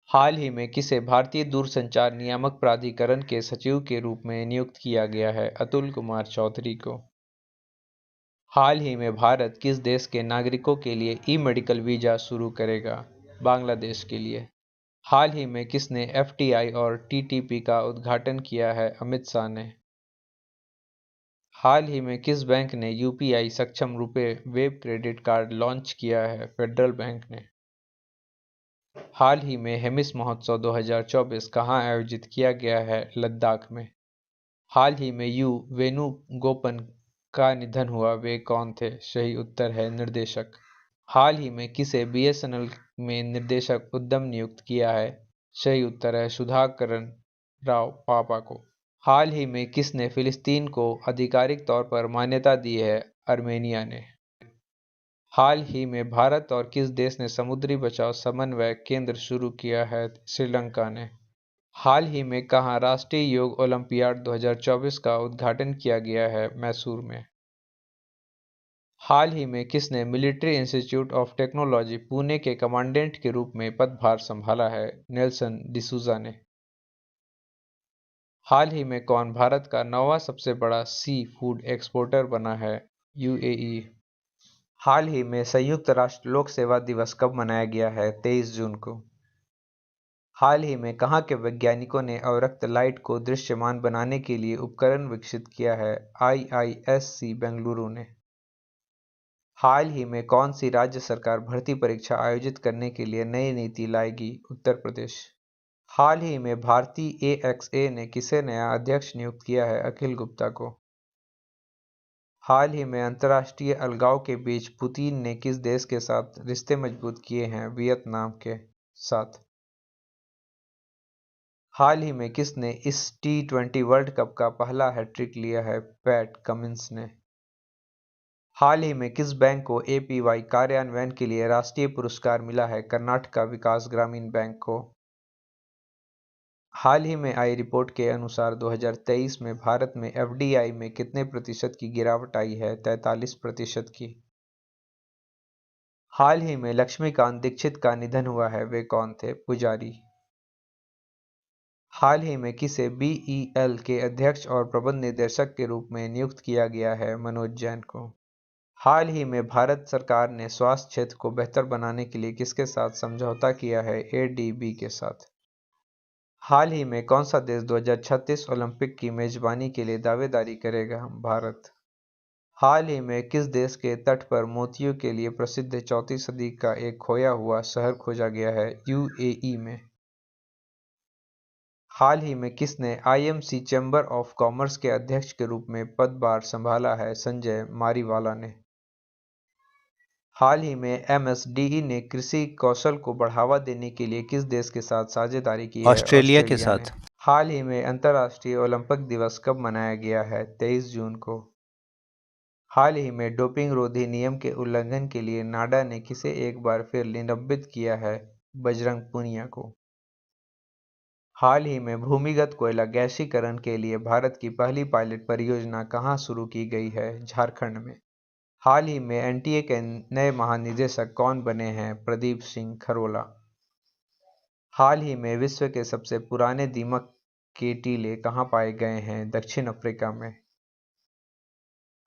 हाल ही में किसे भारतीय दूरसंचार नियामक प्राधिकरण के सचिव के रूप में नियुक्त किया गया है? अतुल कुमार चौधरी को। हाल ही में भारत किस देश के नागरिकों के लिए ई मेडिकल वीजा शुरू करेगा? बांग्लादेश के लिए। हाल ही में किसने एफटीआई और टीटीपी का उद्घाटन किया है? अमित शाह ने। हाल ही में किस बैंक ने यूपीआई सक्षम RuPay web credit card launch किया है? फेडरल बैंक ने। हाल ही में हेमिस महोत्सव 2024 कहाँ आयोजित किया गया है? लद्दाख में। हाल ही में यू वेणुगोपन का निधन हुआ, वे कौन थे? सही उत्तर है निर्देशक। हाल ही में किसे बीएसएनएल में निर्देशक उद्यम नियुक्त किया है? सही उत्तर है सुधाकरन राव पापा को। हाल ही में किसने फिलिस्तीन को आधिकारिक तौर पर मान्यता दी है? आर्मेनिया ने। हाल ही में भारत और किस देश ने समुद्री बचाव समन्वय केंद्र शुरू किया है? श्रीलंका ने। हाल ही में कहाँ राष्ट्रीय योग ओलंपियाड 2024 का उद्घाटन किया गया है? मैसूर में। हाल ही में किसने military institute of technology Pune के कमांडेंट के रूप में पदभार संभाला है? नेल्सन डिसूजा ने। हाल ही में कौन भारत का 9वां सबसे बड़ा सी फूड एक्सपोर्टर बना है? यूएई। हाल ही में संयुक्त राष्ट्र लोक सेवा दिवस कब मनाया गया है? 23 जून को। हाल ही में कहाँ के वैज्ञानिकों ने अवरक्त लाइट को दृश्यमान बनाने के लिए उपकरण विकसित किया है? आईआईएससी बेंगलुरु ने। हाल ही में कौन सी राज्य सरकार भर्ती परीक्षा आयोजित करने के लिए नई नीति लाएगी? उत्तर प्रदेश। हाल ही में भारतीय एएक्सए ने किसे नया अध्यक्ष नियुक्त किया है? अखिल गुप्ता को। हाल ही में अंतर्राष्ट्रीय अलगाव के बीच पुतिन ने किस देश के साथ रिश्ते मजबूत किए हैं? वियतनाम के साथ। हाल ही में किसने इस टी20 वर्ल्ड कप का पहला हैट्रिक लिया है? पैट कमिंस ने। हाल ही में किस बैंक को एपीवाई कार्यान्वयन के लिए राष्ट्रीय पुरस्कार मिला है? कर्नाटका विकास ग्रामीण बैंक को। हाल ही में आई रिपोर्ट के अनुसार 2023 में भारत में एफडीआई में कितने प्रतिशत की गिरावट आई है? 43% की। हाल ही में लक्ष्मीकांत दीक्षित का निधन हुआ है, वे कौन थे? पुजारी। हाल ही में किसे बीईएल के अध्यक्ष और प्रबंध निदेशक के रूप में नियुक्त किया गया है? मनोज जैन को। हाल ही में भारत सरकार ने स्वास्थ्य क्षेत्र को बेहतर बनाने के लिए किसके साथ समझौता किया है? एडीबी के साथ। हाल ही में कौन सा देश 2036 ओलंपिक की मेजबानी के लिए दावेदारी करेगा? भारत। हाल ही में किस देश के तट पर मोतियों के लिए प्रसिद्ध 4वीं सदी का एक खोया हुआ शहर खोजा गया है? यूएई में। हाल ही में किसने आईएमसी चैम्बर ऑफ कॉमर्स के अध्यक्ष के रूप में पदभार संभाला है? संजय मारीवाला ने। हाल ही में एमएसडीई ने कृषि कौशल को बढ़ावा देने के लिए किस देश के साथ साझेदारी की है? ऑस्ट्रेलिया के ऑस्ट्रेलिया ने। साथ। हाल ही में अंतर्राष्ट्रीय ओलंपिक दिवस कब मनाया गया है? 23 जून को। हाल ही में डोपिंग रोधी नियम के उल्लंघन के लिए नाडा ने किसे एक बार फिर निलंबित किया है? बजरंग पूनिया को। हाल ही में भूमिगत कोयला गैसीकरण के लिए भारत की पहली पायलट परियोजना कहाँ शुरू की गई है? झारखंड में। हाल ही में एनटीए के नए महानिदेशक कौन बने हैं? प्रदीप सिंह खरोला। हाल ही में विश्व के सबसे पुराने दीमक के टीले कहाँ पाए गए हैं? दक्षिण अफ्रीका में।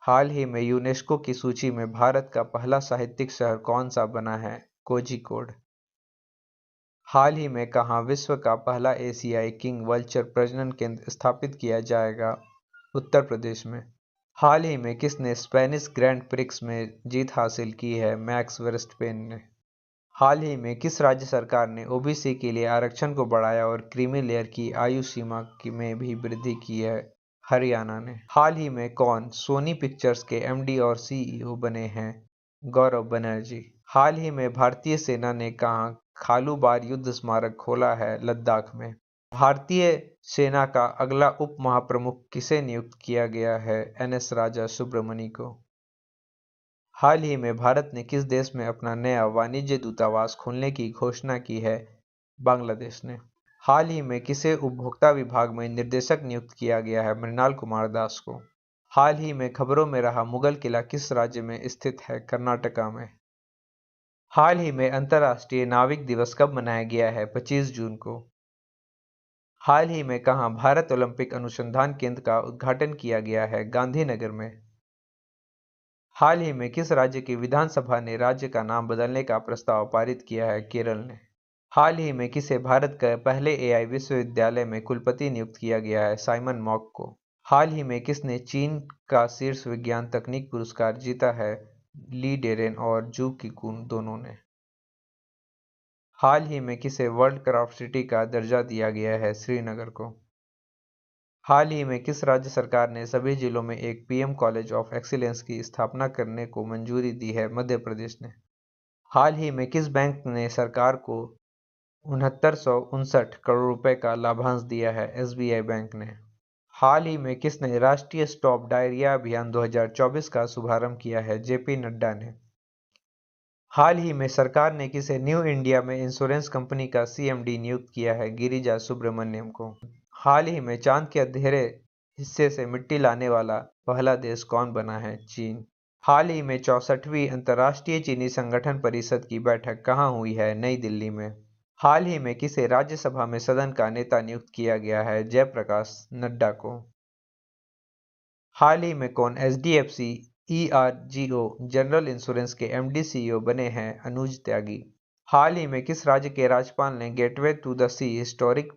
हाल ही में यूनेस्को की सूची में भारत का पहला साहित्यिक शहर कौन सा बना है? कोझिकोड। हाल ही में कहाँ विश्व का पहला एशियाई किंग वल्चर प्रजनन केंद्र स्थापित किया जाएगा? उत्तर प्रदेश में। हाल ही में किसने स्पेनिश ग्रैंड प्रिक्स में जीत हासिल की है? मैक्स वर्स्टपेन ने। हाल ही में किस राज्य सरकार ने ओबीसी के लिए आरक्षण को बढ़ाया और क्रीमी लेयर की आयु सीमा में भी वृद्धि की है? हरियाणा ने। हाल ही में कौन सोनी पिक्चर्स के एमडी और सीईओ बने हैं? गौरव बनर्जी। हाल ही में भारतीय सेना ने कहाँ खालू बार युद्ध स्मारक खोला है? लद्दाख में। भारतीय सेना का अगला उप महाप्रमुख किसे नियुक्त किया गया है? एनएस राजा सुब्रमणी को। हाल ही में भारत ने किस देश में अपना नया वाणिज्य दूतावास खोलने की घोषणा की है? बांग्लादेश ने। हाल ही में किसे उपभोक्ता विभाग में निर्देशक नियुक्त किया गया है? मृणाल कुमार दास को। हाल ही में खबरों में रहा मुगल किला किस राज्य में स्थित है? कर्नाटका में। हाल ही में अंतर्राष्ट्रीय नाविक दिवस कब मनाया गया है? 25 जून को। हाल ही में कहाँ भारत ओलंपिक अनुसंधान केंद्र का उद्घाटन किया गया है? गांधीनगर में। हाल ही में किस राज्य की विधानसभा ने राज्य का नाम बदलने का प्रस्ताव पारित किया है? केरल ने। हाल ही में किसे भारत के पहले एआई विश्वविद्यालय में कुलपति नियुक्त किया गया है? साइमन मॉक को। हाल ही में किसने चीन का शीर्ष विज्ञान तकनीक पुरस्कार जीता है? ली डेरेन और जू किकुन दोनों ने। हाल ही में किसे वर्ल्ड क्राफ्ट सिटी का दर्जा दिया गया है? श्रीनगर को। हाल ही में किस राज्य सरकार ने सभी जिलों में एक पीएम कॉलेज ऑफ एक्सीलेंस की स्थापना करने को मंजूरी दी है? मध्य प्रदेश ने। हाल ही में किस बैंक ने सरकार को 6959 करोड़ रुपए का लाभांश दिया है? एसबीआई बैंक ने। हाल ही में किसने राष्ट्रीय स्टॉप डायरिया अभियान 2024 का शुभारंभ किया है? जेपी नड्डा ने। हाल ही में सरकार ने किसे न्यू इंडिया में इंश्योरेंस कंपनी का सीएमडी नियुक्त किया है? गिरिजा सुब्रमण्यम को। हाल ही में चांद के अंधेरे हिस्से से मिट्टी लाने वाला पहला देश कौन बना है? चीन। हाल ही में 64वीं अंतर्राष्ट्रीय चीनी संगठन परिषद की बैठक कहाँ हुई है? नई दिल्ली में। हाल ही में किसे राज्यसभा में सदन का नेता नियुक्त किया गया है? जयप्रकाश नड्डा को। हाल ही में कौन एचडीएफसी ईआरजीओ जनरल इंश्योरेंस के एमडी सीईओ बने हैं? अनुज त्यागी। हाल ही में किस राज्य के राज्यपाल ने gateway to the sea historic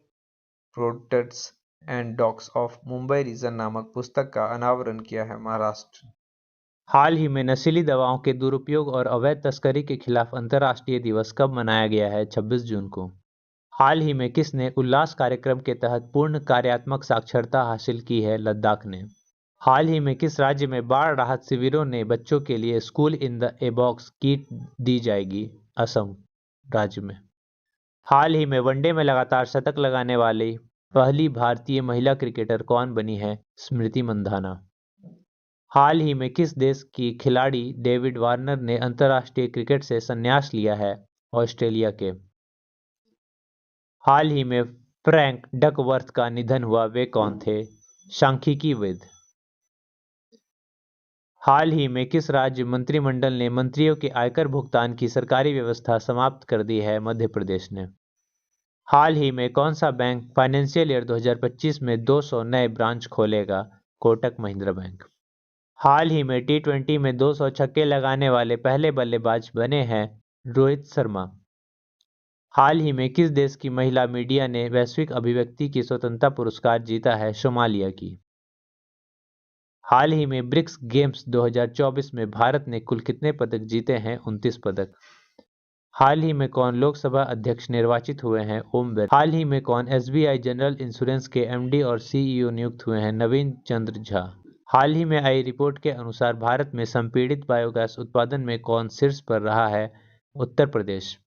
products and docks of Mumbai region नामक पुस्तक का अनावरण किया है? महाराष्ट्र। हाल ही में नशीली दवाओं के दुरुपयोग और अवैध तस्करी के खिलाफ अंतर्राष्ट्रीय दिवस कब मनाया गया है? 26 जून को। हाल ही में किसने उल्लास कार्यक्रम के तहत पूर्ण कार्यात्मक साक्षरता हासिल की है? लद्दाख ने। हाल ही में किस राज्य में बाढ़ राहत शिविरों ने बच्चों के लिए school in the a box kit दी जाएगी? असम राज्य में। हाल ही में वनडे में लगातार शतक लगाने वाली पहली भारतीय महिला क्रिकेटर कौन बनी है? स्मृति मंधाना। हाल ही में किस देश की खिलाड़ी डेविड वार्नर ने अंतर्राष्ट्रीय क्रिकेट से संन्यास लिया है? ऑस्ट्रेलिया के। हाल ही में फ्रैंक डकवर्थ का निधन हुआ, वे कौन थे? सांख्यिकी विद। हाल ही में किस राज्य मंत्रिमंडल ने मंत्रियों के आयकर भुगतान की सरकारी व्यवस्था समाप्त कर दी है? मध्य प्रदेश ने। हाल ही में कौन सा बैंक फाइनेंशियल ईयर 2025 में 200 नए ब्रांच खोलेगा? कोटक महिंद्रा बैंक। हाल ही में टी20 में 200 छक्के लगाने वाले पहले बल्लेबाज बने हैं रोहित शर्मा। हाल ही में किस देश की महिला मीडिया ने वैश्विक अभिव्यक्ति की स्वतंत्रता पुरस्कार जीता है? सोमालिया की। हाल ही में ब्रिक्स गेम्स 2024 में भारत ने कुल कितने पदक जीते हैं? 29 पदक। हाल ही में कौन लोकसभा अध्यक्ष निर्वाचित हुए हैं? ओम बिरला। हाल ही में कौन एसबीआई जनरल इंश्योरेंस के एमडी और सीईओ नियुक्त हुए हैं? नवीन चंद्र झा। हाल ही में आई रिपोर्ट के अनुसार भारत में संपीड़ित बायोगैस उत्पादन में कौन शीर्ष पर रहा है? उत्तर प्रदेश।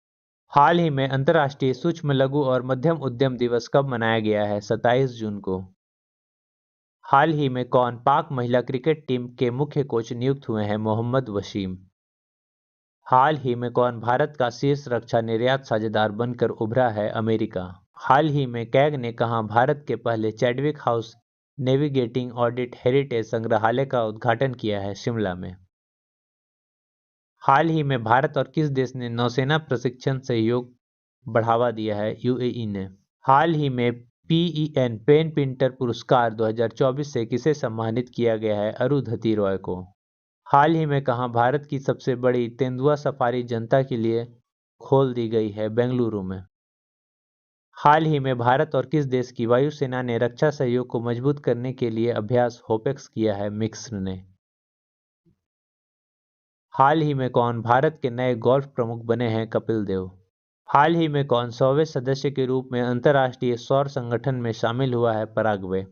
हाल ही में अंतर्राष्ट्रीय सूक्ष्म लघु और मध्यम उद्यम दिवस कब मनाया गया है? 27 जून को। हाल ही में कौन पाक महिला क्रिकेट टीम के मुख्य कोच नियुक्त हुए हैं? मोहम्मद वसीम। हाल ही में कौन भारत का शीर्ष रक्षा निर्यात साझेदार बनकर उभरा है? अमेरिका। हाल ही में कैग ने कहां भारत के पहले Chadwick house navigating audit heritage संग्रहालय का उद्घाटन किया है? शिमला में। हाल ही में भारत और किस देश ने नौसेना प्रशिक्षण सहयोग बढ़ावा दिया है? यूएई ने। हाल ही में पीईएन पेन प्रिंटर पुरस्कार 2024 से किसे सम्मानित किया गया है? अरुंधति रॉय को। हाल ही में कहां भारत की सबसे बड़ी तेंदुआ सफारी जनता के लिए खोल दी गई है? बेंगलुरु में। हाल ही में भारत और किस देश की वायुसेना ने रक्षा सहयोग को मजबूत करने के लिए अभ्यास होपेक्स किया है? मिस्र ने। हाल ही में कौन भारत के नए गोल्फ प्रमुख बने हैं? कपिल देव। हाल ही में कौन 100वें सदस्य के रूप में अंतर्राष्ट्रीय सौर संगठन में शामिल हुआ है? पराग्वे।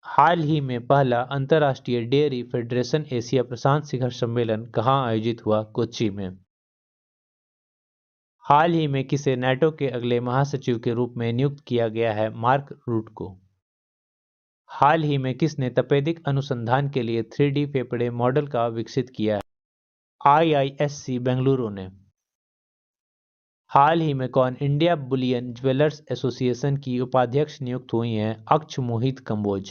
हाल ही में पहला अंतर्राष्ट्रीय डेयरी फेडरेशन एशिया प्रशांत शिखर सम्मेलन कहाँ आयोजित हुआ? कोच्चि में। हाल ही में किसे नाटो के अगले महासचिव के रूप में नियुक्त किया गया है? मार्क रूट को। हाल ही में किसने तपेदिक अनुसंधान के लिए 3D फेफड़े मॉडल का विकसित किया है? IISc बेंगलुरु ने। हाल ही में कौन इंडिया बुलियन ज्वेलर्स एसोसिएशन की उपाध्यक्ष नियुक्त हुई हैं? अक्ष मोहित कंबोज।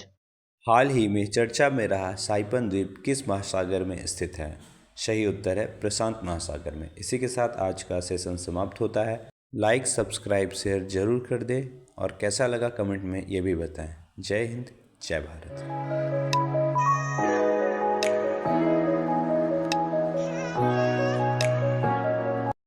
हाल ही में चर्चा में रहा साइपन द्वीप किस महासागर में स्थित है? सही उत्तर है प्रशांत महासागर में। इसी के साथ आज का सेशन समाप्त होता है। लाइक सब्सक्राइब शेयर जरूर कर दें और कैसा लगा कमेंट में ये भी बताएं। जय हिंद, जय भारत।